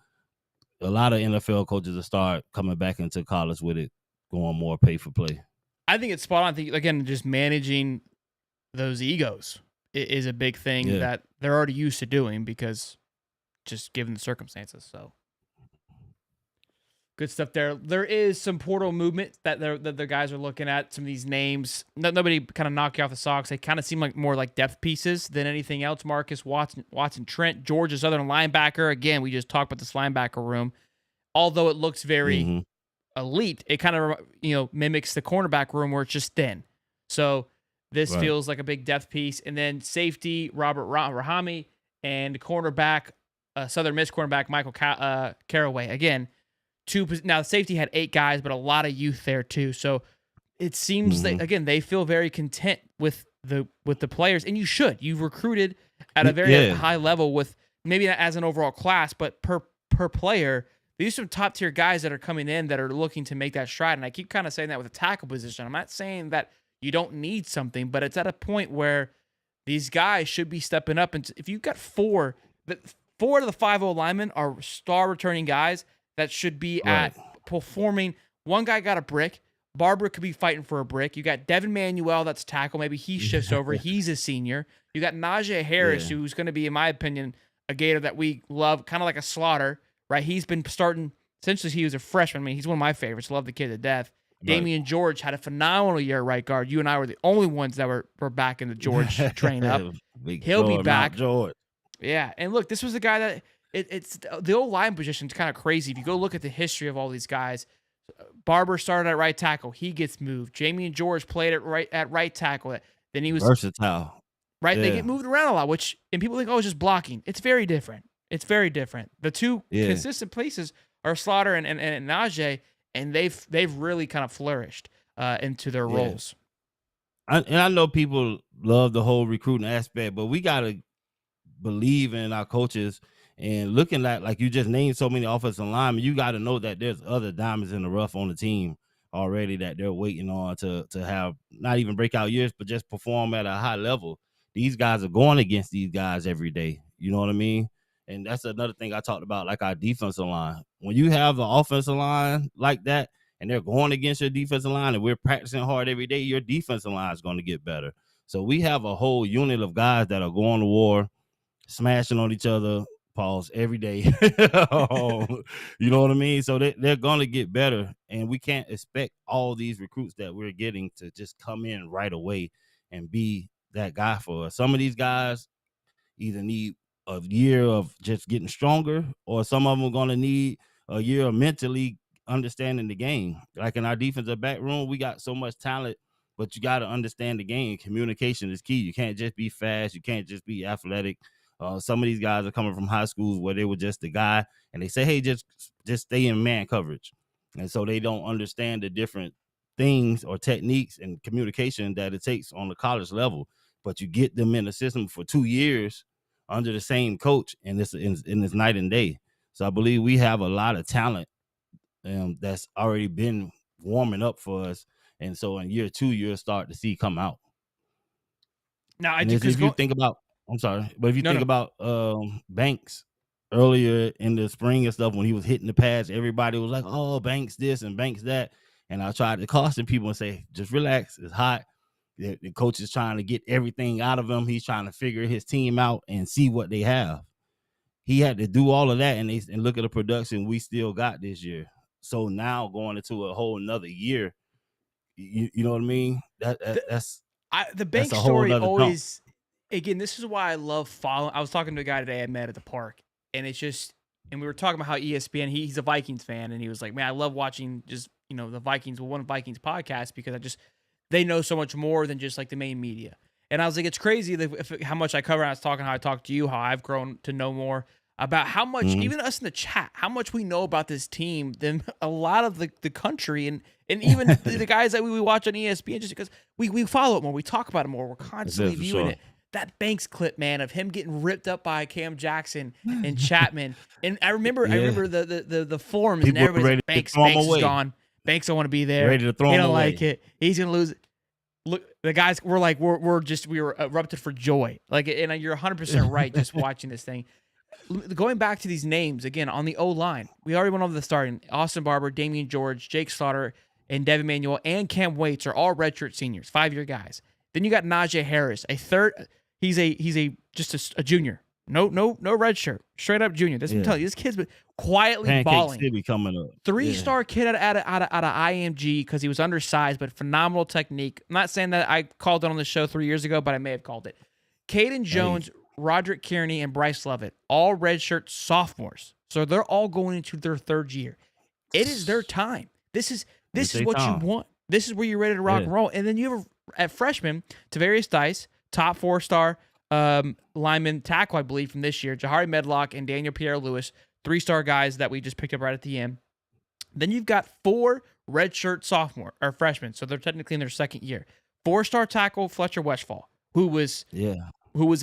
[SPEAKER 2] a lot of NFL coaches will start coming back into college with it going more pay for play.
[SPEAKER 1] I think it's spot on. I think, again, just managing those egos is a big thing that they're already used to doing because just given the circumstances. So good stuff there. There is some portal movement that the guys are looking at. Some of these names, nobody kind of knock you off the socks. They kind of seem like more like depth pieces than anything else. Marcus Watson Trent, Georgia Southern linebacker. Again, we just talked about this linebacker room. Although it looks very elite, it kind of mimics the cornerback room where it's just thin. So this feels like a big depth piece. And then safety, Robert Rahami, and cornerback, Southern Miss cornerback, Michael Caraway. Again, now the safety had 8 guys, but a lot of youth there too. So it seems that, again, they feel very content with the players, and you should. You've recruited at a very high level with maybe not as an overall class, but per player. These are some top tier guys that are coming in that are looking to make that stride. And I keep kind of saying that with the tackle position. I'm not saying that you don't need something, but it's at a point where these guys should be stepping up. And if you've got 4 of the 5 old linemen are star returning guys that should be at performing. One guy got a brick. Barber could be fighting for a brick. You got Devin Manuel, that's tackle. Maybe he shifts over. He's a senior. You got Najee Harris, who's going to be, in my opinion, a Gator that we love, kind of like a Slaughter, right? He's been starting since he was a freshman. I mean, he's one of my favorites. Love the kid to death. Damian George had a phenomenal year at right guard. You and I were the only ones that were back in the George train up. He'll be back.
[SPEAKER 2] George.
[SPEAKER 1] Yeah, and look, this was a guy that it's the old line position is kind of crazy. If you go look at the history of all these guys, Barber started at right tackle. He gets moved. Jamie and George played at right tackle. Then he was
[SPEAKER 2] versatile.
[SPEAKER 1] Right, they get moved around a lot, and people think, oh, it's just blocking. It's very different. The two consistent places are Slaughter and Najee, and they've really kind of flourished into their roles.
[SPEAKER 2] I know people love the whole recruiting aspect, but we gotta believe in our coaches and looking at, like you just named so many offensive linemen, you got to know that there's other diamonds in the rough on the team already that they're waiting on to have not even breakout years, but just perform at a high level. These guys are going against these guys every day. You know what I mean? And that's another thing I talked about, like our defensive line. When you have the offensive line like that and they're going against your defensive line and we're practicing hard every day, your defensive line is going to get better. So we have a whole unit of guys that are going to war, smashing on each other, every day. You know what I mean? So they're going to get better, and we can't expect all these recruits that we're getting to just come in right away and be that guy for us. Some of these guys either need a year of just getting stronger, or some of them are going to need a year of mentally understanding the game. Like in our defensive back room, we got so much talent, but you got to understand the game. Communication is key. You can't just be fast. You can't just be athletic. Some of these guys are coming from high schools where they were just the guy, and they say, hey, just stay in man coverage. And so they don't understand the different things or techniques and communication that it takes on the college level. But you get them in the system for 2 years under the same coach, and it's night and day. So I believe we have a lot of talent that's already been warming up for us. And so in year 2, you'll start to see come out.
[SPEAKER 1] Now,
[SPEAKER 2] if you think about, I'm sorry, but if you think about Banks earlier in the spring and stuff, when he was hitting the pads, everybody was like, oh, Banks this and Banks that. And I tried to caution people and say, just relax. It's hot. The coach is trying to get everything out of him. He's trying to figure his team out and see what they have. He had to do all of that and look at the production we still got this year. So now going into a whole nother year, you know what I mean? That's
[SPEAKER 1] the Banks story always. Again, this is why I love following. I was talking to a guy today I met at the park, and we were talking about how ESPN, he's a Vikings fan, and he was like, man, I love watching the Vikings, one Vikings podcast, because they know so much more than just like the main media. And I was like, it's crazy how much I cover. And I was talking how I talk to you, how I've grown to know more. about how much,
[SPEAKER 2] Mhm.
[SPEAKER 1] even us in the chat, how much we know about this team than a lot of the country and even the guys that we watch on ESPN, just because we follow it more, we talk about it more, we're constantly
[SPEAKER 2] for
[SPEAKER 1] viewing
[SPEAKER 2] sure.
[SPEAKER 1] it. That Banks clip, man, of him getting ripped up by Cam Jackson and Chapman, and I remember
[SPEAKER 2] Yeah.
[SPEAKER 1] the forums and
[SPEAKER 2] People were
[SPEAKER 1] everybody's
[SPEAKER 2] ready
[SPEAKER 1] like,
[SPEAKER 2] to
[SPEAKER 1] Banks
[SPEAKER 2] throw him
[SPEAKER 1] is
[SPEAKER 2] away.
[SPEAKER 1] gone, Banks don't want to be there,
[SPEAKER 2] Ready to throw
[SPEAKER 1] he
[SPEAKER 2] him
[SPEAKER 1] don't
[SPEAKER 2] away.
[SPEAKER 1] like it, he's gonna lose it. Look, the guys were like, we were erupted for joy. Like, and you're 100% right. Just watching this thing, going back to these names again on the O line, we already went over the starting. Austin Barber, Damian George, Jake Slaughter, and Devin Manuel and Cam Waits are all redshirt seniors, 5-year guys. Then you got Najee Harris, a third. He's just a junior. No redshirt, straight up junior. This I'm telling you, this kid's been quietly
[SPEAKER 2] Pancake
[SPEAKER 1] balling.
[SPEAKER 2] City coming up.
[SPEAKER 1] 3-star kid out of IMG because he was undersized, but phenomenal technique. I'm not saying that I called it on the show 3 years ago, but I may have called it. Caden Jones, Roderick Kearney, and Bryce Lovett, all redshirt sophomores. So they're all going into their 3rd year. It is their time. This is what you want. This is where you're ready to rock and roll. And then you have at freshman, Tavarius Dice, top 4-star lineman tackle, I believe, from this year, Jahari Medlock and Daniel Pierre-Louis, 3-star guys that we just picked up right at the end. Then you've got 4 redshirt sophomore or freshmen, so they're technically in their 2nd year. 4-star tackle Fletcher Westfall, who was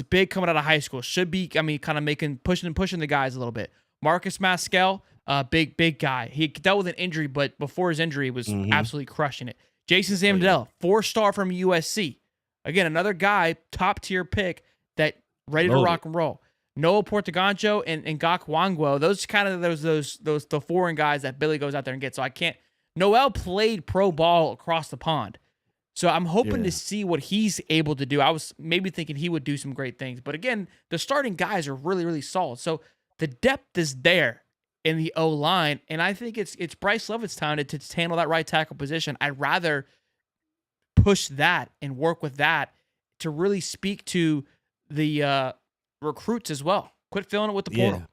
[SPEAKER 1] big coming out of high school, should be, kind of pushing the guys a little bit. Marcus Maskell, big guy. He dealt with an injury, but before his injury was absolutely crushing it. Jason Zamdell, 4-star from USC. Again, another guy, top tier pick that ready to rock and roll. Noah Portagancho and Ngak Wangwo, those kind of the foreign guys that Billy goes out there and gets. So I can't. Noel played pro ball across the pond, so I'm hoping to see what he's able to do. I was maybe thinking he would do some great things, but again, the starting guys are really, really solid. So the depth is there in the O line, and I think it's Bryce Lovett's time to handle that right tackle position. I'd rather push that and work with that to really speak to the recruits as well. Quit filling it with the portal.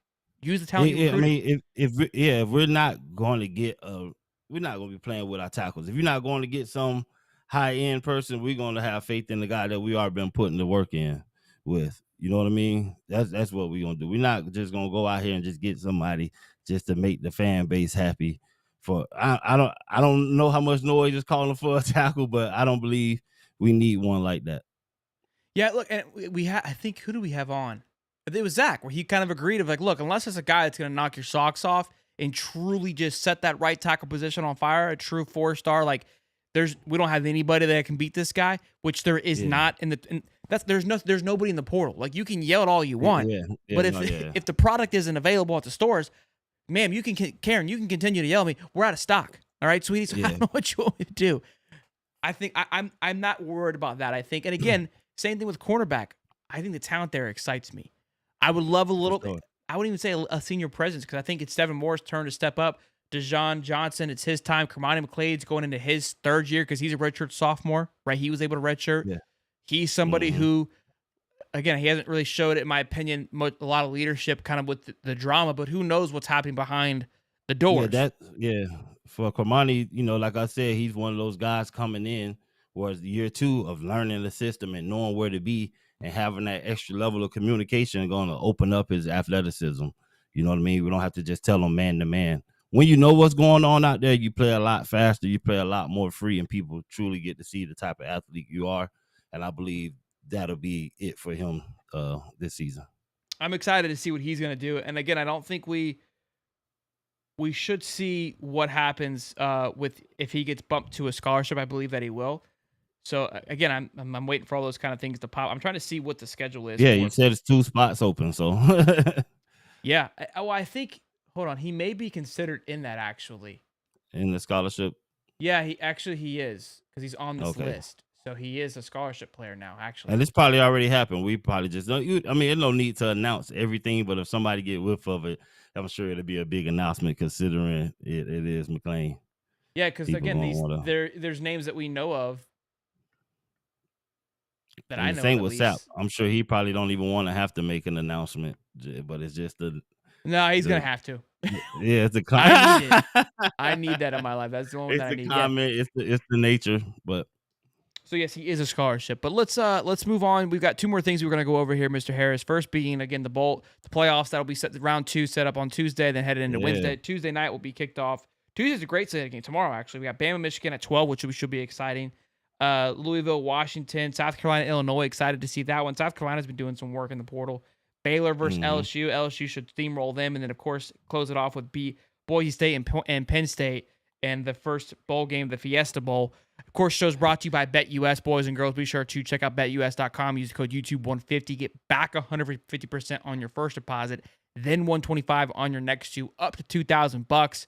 [SPEAKER 1] Use the talent you recruited.
[SPEAKER 2] I mean, if we're not going to get we're not going to be playing with our tackles. If you're not going to get some high end person, we're going to have faith in the guy that we already been putting the work in with. You know what I mean? That's what we're gonna do. We're not just gonna go out here and just get somebody just to make the fan base happy. I don't know how much noise is calling for a tackle, but I don't believe we need one like that.
[SPEAKER 1] Yeah, look, and I think, who do we have on? It was Zach, where he kind of agreed of like, look, unless it's a guy that's going to knock your socks off and truly just set that right tackle position on fire, a true 4-star, like we don't have anybody that can beat this guy, which there is not there's nobody in the portal. Like, you can yell it all you want, but if the product isn't available at the stores, ma'am, Karen, you can continue to yell at me. We're out of stock. All right, sweetie. So I don't know what you want me to do. I think I'm not worried about that. I think, and again, same thing with cornerback. I think the talent there excites me. I would love a little. I wouldn't even say a senior presence, because I think it's Devin Moore's turn to step up. Dejon Johnson, it's his time. Kermani McClade's going into his 3rd year because he's a redshirt sophomore, right? He was able to redshirt. Yeah. He's somebody who, again, he hasn't really showed, in my opinion, a lot of leadership kind of with the drama, but who knows what's happening behind the doors.
[SPEAKER 2] For Kermani, like I said, he's one of those guys coming in, whereas year 2 of learning the system and knowing where to be and having that extra level of communication going to open up his athleticism. You know what I mean? We don't have to just tell him man to man. When you know what's going on out there, you play a lot faster, you play a lot more free, and people truly get to see the type of athlete you are. And I believe that'll be it for him this season.
[SPEAKER 1] I'm excited to see what he's going to do. And again, I don't think we should see what happens with if he gets bumped to a scholarship. I believe that he will. So again, I'm waiting for all those kind of things to pop. I'm trying to see what the schedule is.
[SPEAKER 2] Yeah, you said it's 2 spots open, so
[SPEAKER 1] yeah. I think. Hold on, he may be considered in that, actually.
[SPEAKER 2] In the scholarship?
[SPEAKER 1] Yeah, he is, because he's on this list. So he is a scholarship player now, actually.
[SPEAKER 2] And this probably already happened. We probably just don't. There's no need to announce everything, but if somebody get whiff of it, I'm sure it'll be a big announcement, considering it is McLean.
[SPEAKER 1] Yeah, because again, there's names that we know of. That I know.
[SPEAKER 2] Same with Sapp. I'm sure he probably don't even want to have to make an announcement, but it's just
[SPEAKER 1] No, he's gonna have to.
[SPEAKER 2] Yeah, it's a
[SPEAKER 1] I need it. I need that in my life. That's the only thing I need.
[SPEAKER 2] It's the nature, but
[SPEAKER 1] So yes, he is a scholarship. But let's move on. We've got two more things we're gonna go over here, Mr. Harris. First being again the playoffs that'll be set round 2 set up on Tuesday, then headed into Wednesday. Tuesday night will be kicked off. Tuesday's a great Saturday game. Tomorrow, actually, we got Bama, Michigan at 12, which should be exciting. Louisville, Washington, South Carolina, Illinois. Excited to see that one. South Carolina's been doing some work in the portal. Baylor versus LSU. LSU should steamroll them, and then of course close it off with Boise State and Penn State. And the first bowl game, the Fiesta Bowl. Of course, show's brought to you by BetUS. Boys and girls, be sure to check out BetUS.com. Use the code YouTube150. Get back 150% on your first deposit, then 125 on your next two, up to $2,000.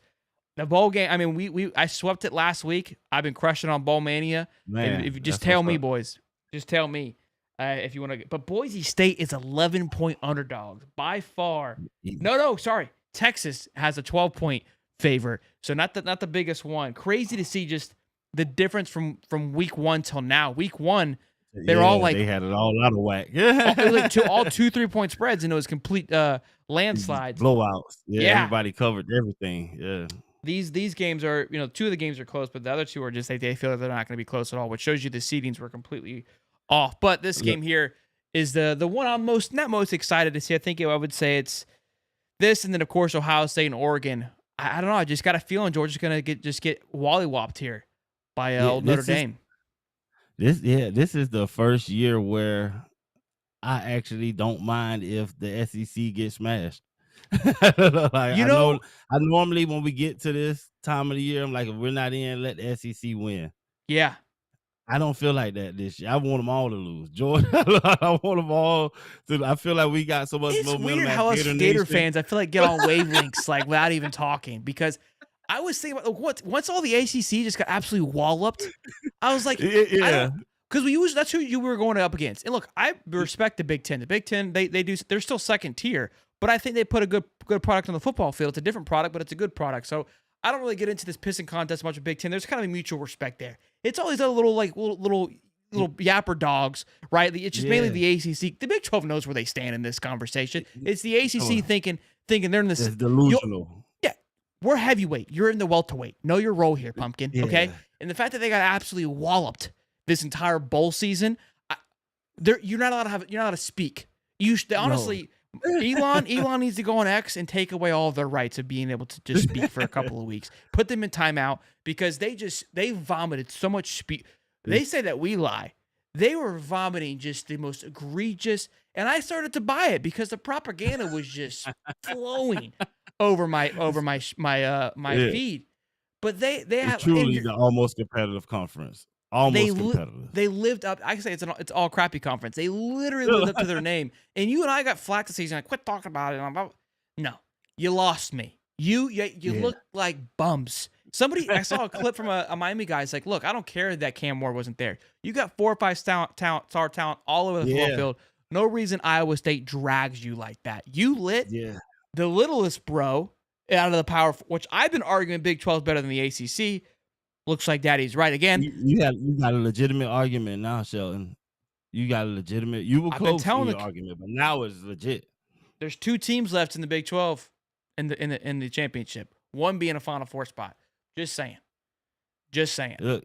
[SPEAKER 1] The bowl game, I mean, I swept it last week. I've been crushing on Bowl Mania.
[SPEAKER 2] Man,
[SPEAKER 1] if you just tell me, boys. Just tell me if you want to. But Boise State is 11-point underdogs by far. No, sorry. Texas has a 12-point favorite, so not the biggest one. Crazy to see just the difference from week 1 till now. Week 1, they're all like
[SPEAKER 2] they had it all out of whack.
[SPEAKER 1] all 2 3-point spreads, and it was complete landslides,
[SPEAKER 2] blowouts. Yeah, everybody covered everything. Yeah,
[SPEAKER 1] these games are 2 of the games are close, but the other 2 are just they feel that they're not going to be close at all, which shows you the seedings were completely off. But this game here is the one I'm not most excited to see. I think I would say it's this, and then of course Ohio State and Oregon. I don't know. I just got a feeling Georgia's gonna get wally-whopped here by old Notre Dame.
[SPEAKER 2] This is the first year where I actually don't mind if the SEC gets smashed. I normally when we get to this time of the year, I'm like, if we're not in, let the SEC win.
[SPEAKER 1] Yeah.
[SPEAKER 2] I don't feel like that this year. I want them all to lose. Georgia, I want them all to. I feel like we got so much momentum.
[SPEAKER 1] It's weird how us Gator fans, I feel like, get on wavelengths like without even talking, because I was thinking about once all the ACC just got absolutely walloped. I was like, because that's who you were going up against. And look, I respect the Big Ten. The Big Ten, they're still second tier, but I think they put a good product on the football field. It's a different product, but it's a good product. So I don't really get into this pissing contest much with Big Ten. There's kind of a mutual respect there. It's all these other little yapper dogs, right? It's just mainly the ACC. The Big 12 knows where they stand in this conversation. It's the ACC thinking they're in this.
[SPEAKER 2] It's delusional.
[SPEAKER 1] Yeah, we're heavyweight. You're in the welterweight. Know your role here, pumpkin. Yeah. Okay, and the fact that they got absolutely walloped this entire bowl season, you're not allowed to speak. You should, honestly. Elon needs to go on X and take away all of their rights of being able to just speak for a couple of weeks. Put them in timeout, because they vomited so much speech. They say that we lie. They were vomiting just the most egregious, and I started to buy it because the propaganda was just flowing over my feed. But they have
[SPEAKER 2] truly the almost competitive conference. Competitive.
[SPEAKER 1] They lived up. I can say it's all crappy conference. They literally lived up to their name. And you and I got flack this season. I quit talking about it. No, you lost me. You look like bums. I saw a clip from a Miami guy. It's like, look, I don't care that Cam Ward wasn't there. You got 4 or 5 star talent all over the football field. No reason Iowa State drags you like that. You lit the littlest bro out of the power, which I've been arguing Big 12 is better than the ACC. Looks like Daddy's right again.
[SPEAKER 2] You got a legitimate argument now, Shelton. You got a legitimate. You were close in your argument, but now it's legit.
[SPEAKER 1] There's 2 teams left in the Big 12 in the championship. One being a Final Four spot. Just saying.
[SPEAKER 2] Look,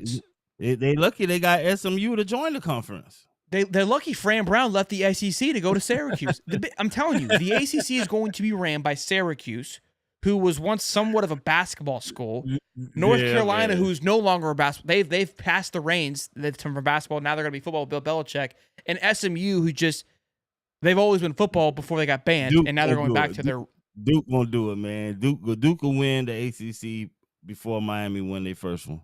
[SPEAKER 2] they lucky they got SMU to join the conference.
[SPEAKER 1] They're lucky Fran Brown left the SEC to go to Syracuse. I'm telling you, the ACC is going to be ran by Syracuse, who was once somewhat of a basketball school. North Carolina, who's no longer a basketball. They've passed the reins from basketball. Now they're going to be football with Bill Belichick. And SMU, they've always been football before they got banned, and now they're going back to their.
[SPEAKER 2] Duke won't do it, man. Duke will win the ACC before Miami win their first one.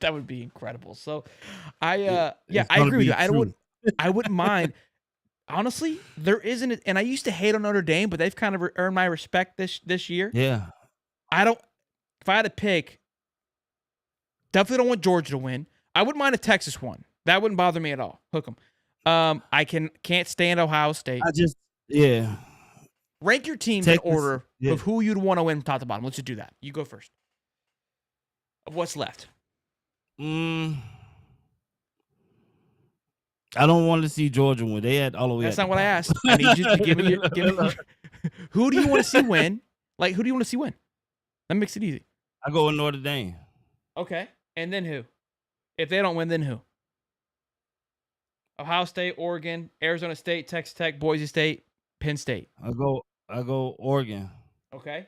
[SPEAKER 1] That would be incredible. So, I agree with you. I wouldn't mind. Honestly, there isn't, and I used to hate on Notre Dame, but they've kind of earned my respect this year.
[SPEAKER 2] Yeah.
[SPEAKER 1] If I had to pick, definitely don't want Georgia to win. I wouldn't mind if Texas won. That wouldn't bother me at all. Hook them. I can't stand Ohio State. Rank your teams Texas, in order of who you'd want to win from top to bottom. Let's just do that. You go first. Of what's left.
[SPEAKER 2] I don't want to see Georgia win. They had all the way.
[SPEAKER 1] That's not what I asked. I need you to give me your who do you want to see win? Like, who do you want to see win? That makes it easy.
[SPEAKER 2] I go with Notre Dame.
[SPEAKER 1] Okay. And then who? If they don't win, then who? Ohio State, Oregon, Arizona State, Texas Tech, Boise State, Penn State.
[SPEAKER 2] I go Oregon.
[SPEAKER 1] Okay.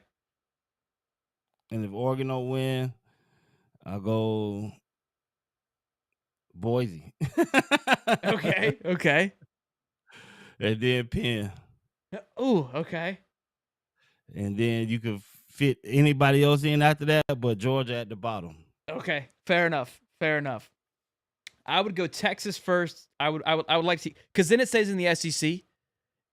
[SPEAKER 2] And if Oregon don't win, I go Boise.
[SPEAKER 1] Okay. Okay.
[SPEAKER 2] And then Penn.
[SPEAKER 1] Ooh, okay.
[SPEAKER 2] And then you could fit anybody else in after that, but Georgia at the bottom.
[SPEAKER 1] Okay. Fair enough. Fair enough. I would go Texas first. I would like to, because then it stays in the SEC.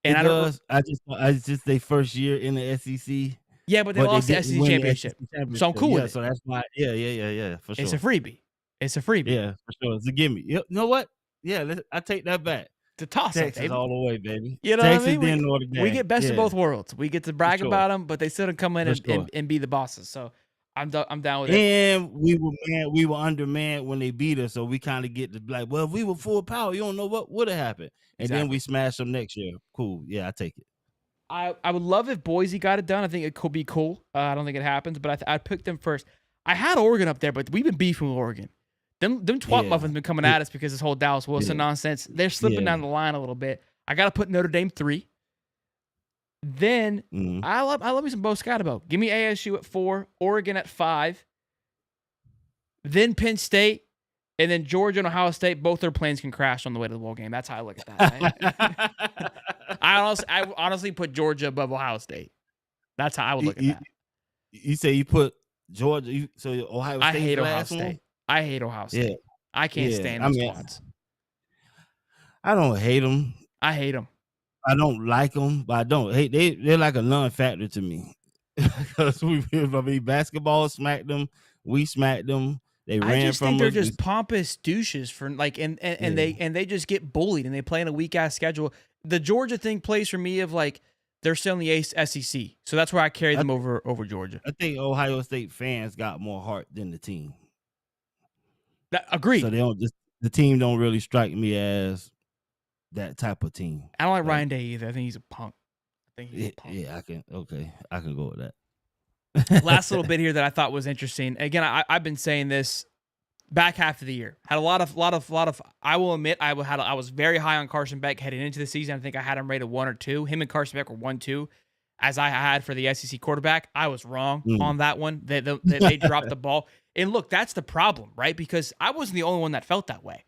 [SPEAKER 1] And
[SPEAKER 2] It
[SPEAKER 1] I don't.
[SPEAKER 2] does. I just their first year in the SEC.
[SPEAKER 1] Yeah, but they
[SPEAKER 2] But they
[SPEAKER 1] lost the
[SPEAKER 2] didn't
[SPEAKER 1] SEC
[SPEAKER 2] win the
[SPEAKER 1] championship,
[SPEAKER 2] SEC
[SPEAKER 1] so I'm
[SPEAKER 2] championship.
[SPEAKER 1] cool with
[SPEAKER 2] Yeah,
[SPEAKER 1] it.
[SPEAKER 2] so that's why. Yeah, for
[SPEAKER 1] It's a
[SPEAKER 2] sure.
[SPEAKER 1] freebie. It's a freebie.
[SPEAKER 2] Yeah, for sure. It's a gimme. You know what? Yeah, I take that back.
[SPEAKER 1] It's a toss up,
[SPEAKER 2] Texas
[SPEAKER 1] baby.
[SPEAKER 2] all the way, baby.
[SPEAKER 1] You know
[SPEAKER 2] Texas
[SPEAKER 1] what I mean?
[SPEAKER 2] then Notre Dame.
[SPEAKER 1] We get best of
[SPEAKER 2] Yeah,
[SPEAKER 1] both worlds. We get to brag
[SPEAKER 2] sure.
[SPEAKER 1] about them, but they still don't come in
[SPEAKER 2] For sure.
[SPEAKER 1] and be the bosses. So I'm down with it.
[SPEAKER 2] And we were undermanned when they beat us, so we kind of get to be like, well, if we were full power, you don't know what would have happened. And then we smash them next year. Cool. Yeah, I take it.
[SPEAKER 1] I would love if Boise got it done. I think it could be cool. I don't think it happens, but I'd pick them first. I had Oregon up there, but we've been beefing with Oregon. Them twat muffins been coming at us because this whole Dallas Wilson nonsense. They're slipping down the line a little bit. I got to put Notre Dame 3. Then I love me some Bo Scotabo. Give me ASU at 4, Oregon at 5, then Penn State, and then Georgia and Ohio State. Both their planes can crash on the way to the bowl game. That's how I look at that. Right? I honestly put Georgia above Ohio State. That's how I would look at that.
[SPEAKER 2] You say you put Georgia, so Ohio State.
[SPEAKER 1] I hate Ohio State. I hate Ohio State. Yeah. I can't stand those squads.
[SPEAKER 2] I don't hate them.
[SPEAKER 1] I hate them.
[SPEAKER 2] I don't like them, but I don't hate. They're like a non-factor to me because basketball smacked them. We smacked them. They ran from us. I just think
[SPEAKER 1] they're just pompous douches for like, and they just get bullied and they play in a weak ass schedule. The Georgia thing plays for me of like they're still in the SEC, so that's why I carry them over Georgia.
[SPEAKER 2] I think Ohio State fans got more heart than the team.
[SPEAKER 1] Agreed.
[SPEAKER 2] So the team don't really strike me as that type of team.
[SPEAKER 1] I don't like Ryan Day either. I think he's a punk.
[SPEAKER 2] Yeah, I can go with that.
[SPEAKER 1] Last little bit here that I thought was interesting. Again, I've been saying this back half of the year. Had a lot of. I will admit, I was very high on Carson Beck heading into the season. I think I had him rated 1 or 2. Him and Carson Beck were 1-2, as I had for the SEC quarterback. I was wrong on that one. They dropped the ball. And look, that's the problem, right? Because I wasn't the only one that felt that way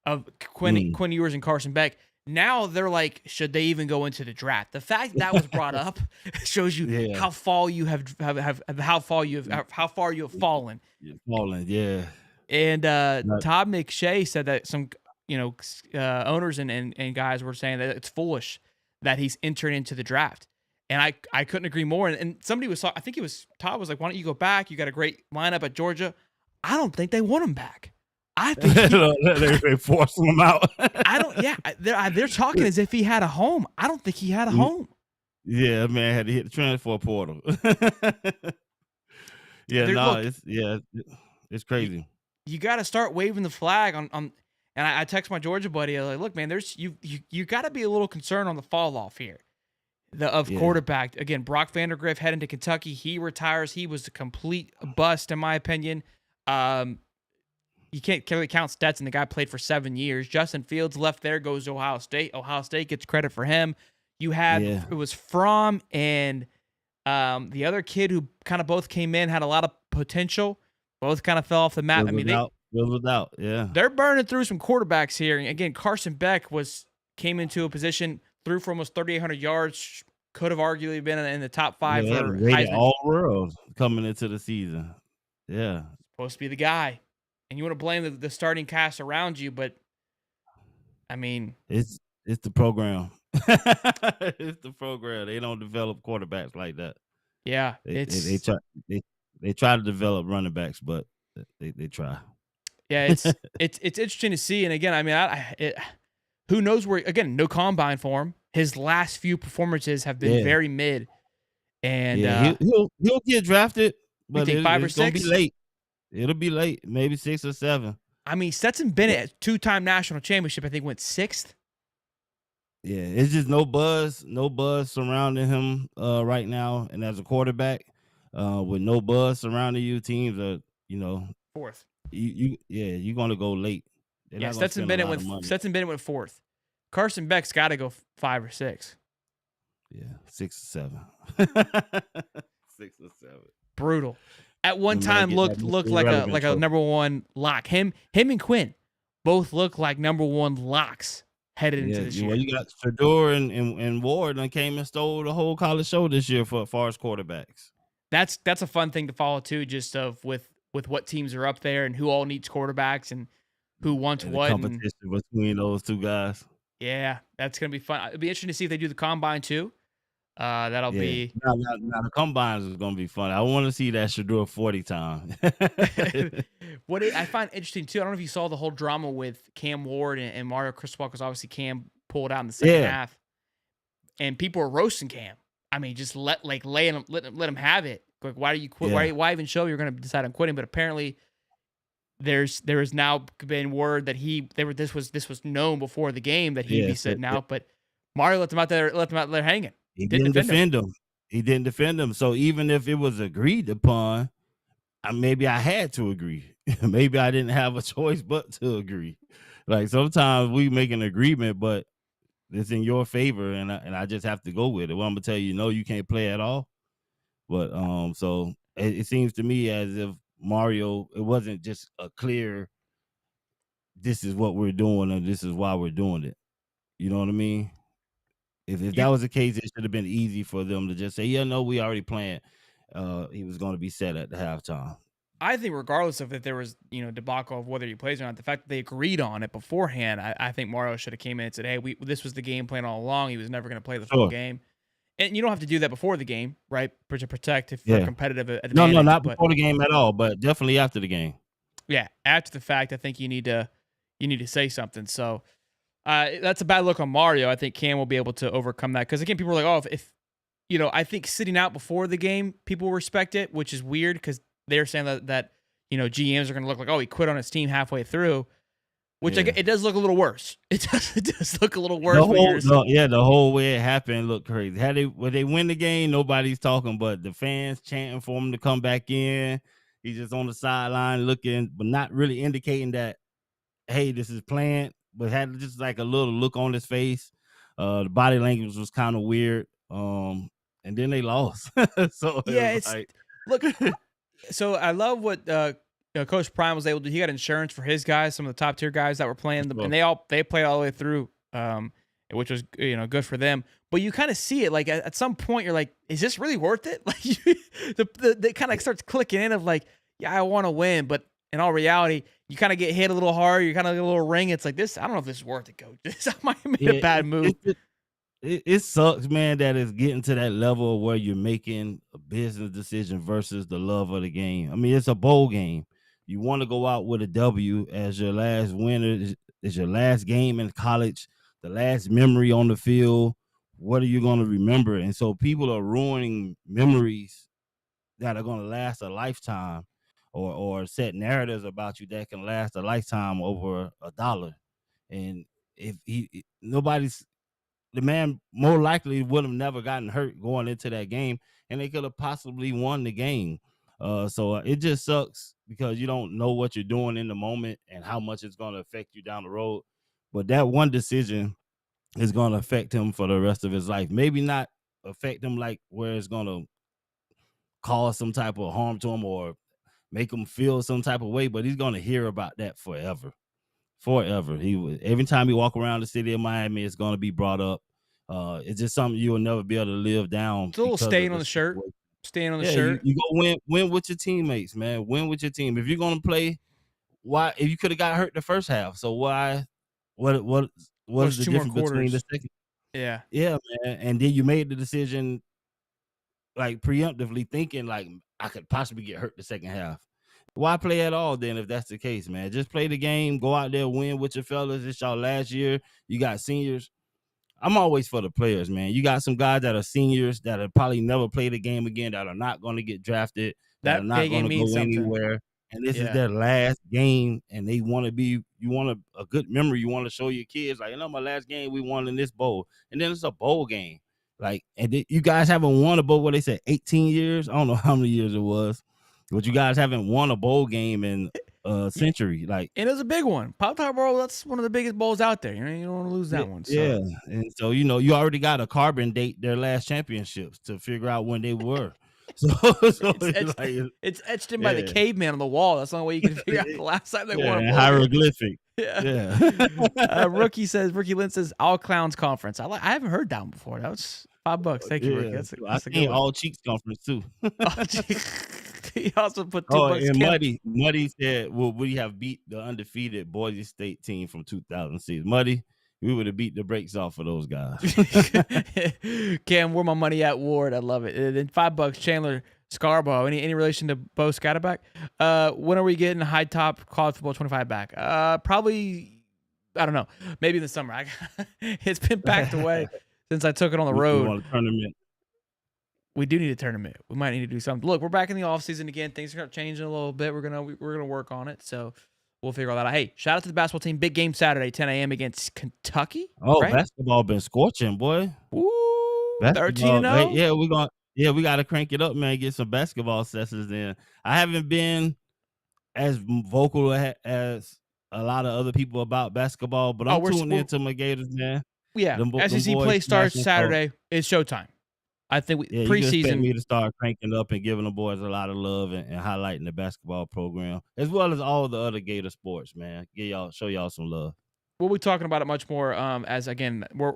[SPEAKER 1] of Quinn Ewers and Carson Beck. Now they're like, should they even go into the draft? The fact that was brought up shows you how far you have fallen.
[SPEAKER 2] Yeah.
[SPEAKER 1] And Todd McShay said that some owners and guys were saying that it's foolish that he's entering into the draft. And I couldn't agree more. And somebody was, I think it was Todd was like, why don't you go back? You got a great lineup at Georgia. I don't think they want him back. I think
[SPEAKER 2] they're forcing him out.
[SPEAKER 1] I don't. Yeah, they're talking as if he had a home. I don't think he had a home.
[SPEAKER 2] Yeah, man, had to hit the transfer portal. It's crazy.
[SPEAKER 1] You got to start waving the flag on. And I text my Georgia buddy. I was like, look, man, there's you got to be a little concerned on the fall off here. Quarterback again. Brock Vandergriff heading to Kentucky. He retires. He was a complete bust in my opinion. You can't count Stetson. The guy played for 7 years. Justin Fields left there, goes to Ohio State. Ohio State gets credit for him. You had it was Fromm and the other kid who kind of both came in, had a lot of potential. Both kind of fell off the map. They're burning through some quarterbacks here. And again, Carson Beck came into a position, threw for almost 3,800 yards. Could have arguably been in the top 5 for Heisman.
[SPEAKER 2] All world coming into the season. Yeah,
[SPEAKER 1] supposed to be the guy. And you want to blame the starting cast around you, but I mean,
[SPEAKER 2] it's the program. It's the program. They don't develop quarterbacks like that.
[SPEAKER 1] Yeah,
[SPEAKER 2] they try to develop running backs, but they try.
[SPEAKER 1] Yeah, it's interesting to see. And again, I mean, who knows where? Again, no combine for him. His last few performances have been very mid. And
[SPEAKER 2] he'll get drafted, but
[SPEAKER 1] it's 5 or 6.
[SPEAKER 2] Gonna be late. It'll be late, maybe 6 or 7.
[SPEAKER 1] I mean, Stetson Bennett, 2-time national championship, I think went 6th.
[SPEAKER 2] Yeah, it's just no buzz surrounding him right now. And as a quarterback, with no buzz surrounding you, teams are,
[SPEAKER 1] 4th.
[SPEAKER 2] You're gonna go late. They're
[SPEAKER 1] Yeah,
[SPEAKER 2] not gonna spend a lot of money.
[SPEAKER 1] Stetson Bennett went fourth. Carson Beck's got to go 5 or 6.
[SPEAKER 2] Yeah, 6 or 7. 6 or 7.
[SPEAKER 1] Brutal. At one
[SPEAKER 2] The man
[SPEAKER 1] time
[SPEAKER 2] get that
[SPEAKER 1] looked
[SPEAKER 2] Mr.
[SPEAKER 1] like
[SPEAKER 2] Irrelevant
[SPEAKER 1] a
[SPEAKER 2] trophy.
[SPEAKER 1] number one lock. Him and Quinn both look like number one locks headed into this year.
[SPEAKER 2] Well, you got Shador and Ward and came and stole the whole college show this year for as far as quarterbacks.
[SPEAKER 1] That's a fun thing to follow too, just of with what teams are up there and who all needs quarterbacks and who wants
[SPEAKER 2] And
[SPEAKER 1] what.
[SPEAKER 2] the competition between those two guys.
[SPEAKER 1] Yeah, that's gonna be fun. It'll be interesting to see if they do the combine too. That'll be
[SPEAKER 2] now the combines is gonna be fun. I want to see that Shador 40 time.
[SPEAKER 1] I find interesting too. I don't know if you saw the whole drama with Cam Ward and Mario Cristobal, because obviously Cam pulled out in the second half, and people were roasting Cam. I mean, just let him have it. Like, why do you quit?
[SPEAKER 2] Yeah.
[SPEAKER 1] Why even show you're going to decide on quitting? But apparently, there has now been word that this was known before the game that he'd be sitting out. But Mario let them out there hanging.
[SPEAKER 2] He didn't defend him. He didn't defend him. So even if it was agreed upon, maybe I had to agree. Maybe I didn't have a choice but to agree. Like sometimes we make an agreement, but it's in your favor, and I just have to go with it. Well, I'm gonna tell you, no, you can't play at all. But so it seems to me as if Mario, it wasn't just a clear, this is what we're doing and this is why we're doing it. You know what I mean? If that was the case, it should have been easy for them to just say, yeah, no, we already planned. He was going to be set at the halftime.
[SPEAKER 1] I think regardless of if there was, debacle of whether he plays or not, the fact that they agreed on it beforehand, I think Mario should have came in and said, hey, this was the game plan all along. He was never going to play the full game. And you don't have to do that before the game, right? To protect if you're competitive advantage.
[SPEAKER 2] No, not before the game at all, but definitely after the game.
[SPEAKER 1] Yeah, after the fact, I think you need to say something. So that's a bad look on Mario. I think Cam will be able to overcome that, because again, people are like, oh, if I think sitting out before the game, people respect it, which is weird because they're saying that GMs are going to look like, oh, he quit on his team halfway through. Which it does look a little worse. It does look a little worse.
[SPEAKER 2] The whole way it happened looked crazy. When they win the game, nobody's talking, but the fans chanting for him to come back in. He's just on the sideline looking, but not really indicating that, hey, this is planned. But had just like a little look on his face. The body language was kind of weird. And then they lost. So
[SPEAKER 1] look. So I love what Coach Prime was able to do. He got insurance for his guys, some of the top tier guys that were playing, and they played all the way through, which was good for them. But you kind of see it, like at some point you're like, is this really worth it? Like they kind of starts clicking in of like, yeah, I want to win, but in all reality, you kind of get hit a little hard. You kind of get a little ring. It's like this. I don't know if this is worth it, Coach. This might have made a bad move.
[SPEAKER 2] It sucks, man, that it's getting to that level where you're making a business decision versus the love of the game. I mean, it's a bowl game. You want to go out with a W as your last winner, is your last game in college, the last memory on the field. What are you going to remember? And so people are ruining memories that are going to last a lifetime, or set narratives about you that can last a lifetime over $1. And if the man more likely would have never gotten hurt going into that game, and they could have possibly won the game. So it just sucks because you don't know what you're doing in the moment and how much it's going to affect you down the road. But that one decision is going to affect him for the rest of his life. Maybe not affect him like where it's going to cause some type of harm to him or make him feel some type of way, but he's going to hear about that forever. Every time he walk around the city of Miami, it's going to be brought up. It's just something you will never be able to live down.
[SPEAKER 1] It's a little stain on the shirt. Staying on the shirt.
[SPEAKER 2] You go win with your teammates, man. Win with your team. If you're gonna play, why? If you could have got hurt the first half, so why? What is the difference between the second?
[SPEAKER 1] Yeah,
[SPEAKER 2] man. And then you made the decision, like preemptively thinking, like I could possibly get hurt the second half. Why play at all then if that's the case, man? Just play the game. Go out there, win with your fellas. It's y'all last year. You got seniors. I'm always for the players, man. You got some guys that are seniors that have probably never played a game again, that are not going to get drafted, that are not going to go anywhere. And this is their last game, and they want to be, you want a good memory. You want to show your kids, like, my last game we won in this bowl. And then it's a bowl game. Like, and you guys haven't won a bowl, what they said, 18 years? I don't know how many years it was, but you guys haven't won a bowl game in century. Like,
[SPEAKER 1] And it was a big one. Pop-Tart Bowl, that's one of the biggest bowls out there. You don't want to lose that one. So.
[SPEAKER 2] Yeah, and so you already got a carbon date their last championships to figure out when they were. So
[SPEAKER 1] it's etched in by the caveman on the wall. That's the only way you can figure out the last time they won.
[SPEAKER 2] Hieroglyphic.
[SPEAKER 1] Yeah. Rookie Lynn says all clowns conference. I haven't heard that one before. That was $5. Thank you, Rookie. That's a good one.
[SPEAKER 2] All cheeks conference too.
[SPEAKER 1] He also put $2.
[SPEAKER 2] And Muddy said, "Well, we have beat the undefeated Boise State team from 2006." Muddy, we would have beat the brakes off of those guys.
[SPEAKER 1] Cam, where my money at? Ward, I love it. And then $5. Chandler Scarborough. Any relation to Bo Scatterback? When are we getting high top college football 25 back? Probably, I don't know. Maybe in the summer. It's been packed away since I took it on the road.
[SPEAKER 2] We want a tournament.
[SPEAKER 1] We do need a tournament. We might need to do something. Look, we're back in the off season again. Things are changing a little bit. We're gonna work on it. So we'll figure all that out. Hey, shout out to the basketball team. Big game Saturday, 10 a.m. against Kentucky.
[SPEAKER 2] Oh,
[SPEAKER 1] right?
[SPEAKER 2] Basketball been scorching, boy.
[SPEAKER 1] Woo, 13-0.
[SPEAKER 2] Yeah, we gotta crank it up, man. Get some basketball sessions in. I haven't been as vocal as a lot of other people about basketball, but I'm tuned into my Gators, man.
[SPEAKER 1] Yeah, SEC play starts Saturday. It's showtime. I think
[SPEAKER 2] preseason. You can expect me to start cranking up and giving the boys a lot of love and highlighting the basketball program as well as all the other Gator sports, man. Show y'all some love.
[SPEAKER 1] We'll be talking about it much more as again we're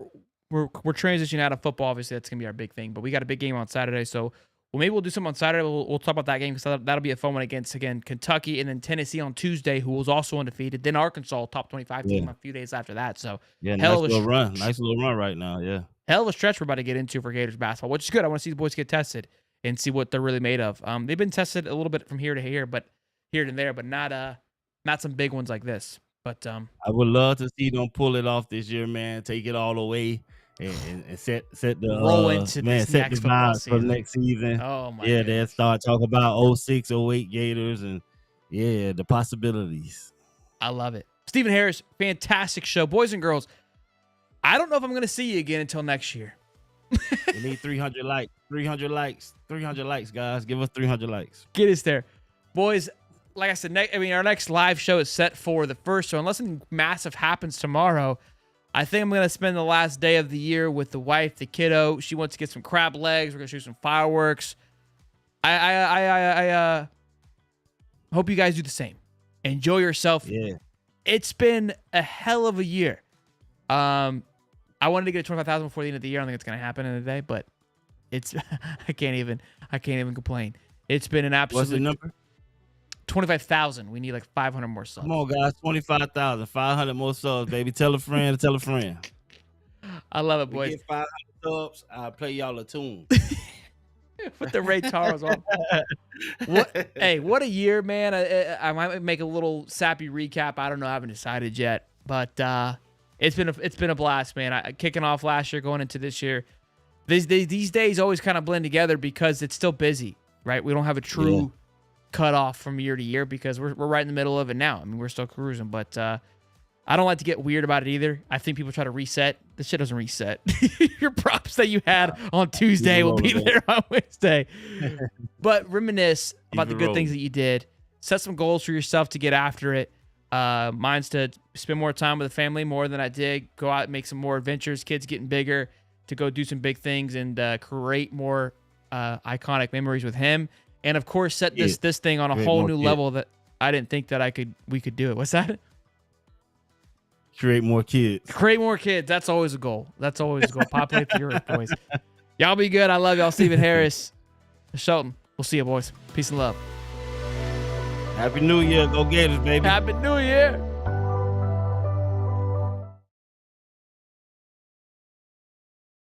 [SPEAKER 1] transitioning out of football. Obviously, that's gonna be our big thing. But we got a big game on Saturday, so maybe we'll do something on Saturday. We'll talk about that game because that'll be a fun one against Kentucky and then Tennessee on Tuesday, who was also undefeated. Then Arkansas, top 25 team, a few days after that. So
[SPEAKER 2] nice little run right now. Yeah.
[SPEAKER 1] Hell of a stretch we're about to get into for Gators basketball, which is good. I want to see the boys get tested and see what they're really made of. They've been tested a little bit from here to here, but here and there, but not some big ones like this. But
[SPEAKER 2] I would love to see them pull it off this year, man. Take it all away and set the
[SPEAKER 1] roll into this next football season.
[SPEAKER 2] For next season.
[SPEAKER 1] Oh my!
[SPEAKER 2] Yeah, they start talking about 06, 08 Gators and the possibilities.
[SPEAKER 1] I love it. Stephen Harris, fantastic show, boys and girls. I don't know if I'm going to see you again until next year.
[SPEAKER 2] We need 300 likes. 300 likes, guys. Give us 300 likes.
[SPEAKER 1] Get us there. Boys, like I said, our next live show is set for the 1st. So unless something massive happens tomorrow, I think I'm going to spend the last day of the year with the wife, the kiddo. She wants to get some crab legs. We're going to shoot some fireworks. I hope you guys do the same. Enjoy yourself.
[SPEAKER 2] Yeah.
[SPEAKER 1] It's been a hell of a year. I wanted to get a 25,000 before the end of the year. I don't think it's going to happen in a day, but it's I can't even complain. It's been an absolute.
[SPEAKER 2] What's the number?
[SPEAKER 1] 25,000. We need like 500 more subs.
[SPEAKER 2] Come on, guys. 25,000. 500 more subs, baby. Tell a friend. Tell a friend.
[SPEAKER 1] I love it, boys.
[SPEAKER 2] We get 500 subs. I'll play y'all a tune.
[SPEAKER 1] Put the Ray Charles on. What a year, man. I might make a little sappy recap. I don't know. I haven't decided yet, but it's been a blast, man. Kicking off last year, going into this year. These days always kind of blend together because it's still busy, right? We don't have a true cutoff from year to year because we're right in the middle of it now. I mean, we're still cruising, but I don't like to get weird about it either. I think people try to reset. This shit doesn't reset. Your props that you had on Tuesday will be there on Wednesday. But reminisce about the good things that you did. Set some goals for yourself to get after it. Mine's to spend more time with the family more than I did. Go out and make some more adventures. Kids getting bigger, to go do some big things and create more iconic memories with him. And of course, set this thing on a whole new level that I didn't think that we could do it. What's that?
[SPEAKER 2] Create more kids.
[SPEAKER 1] Create more kids. That's always a goal. Populate the earth, boys. Y'all be good. I love y'all. Stephen Harris, Shelton. We'll see you, boys. Peace and love.
[SPEAKER 2] Happy New Year. Go Gators, baby.
[SPEAKER 1] Happy New Year.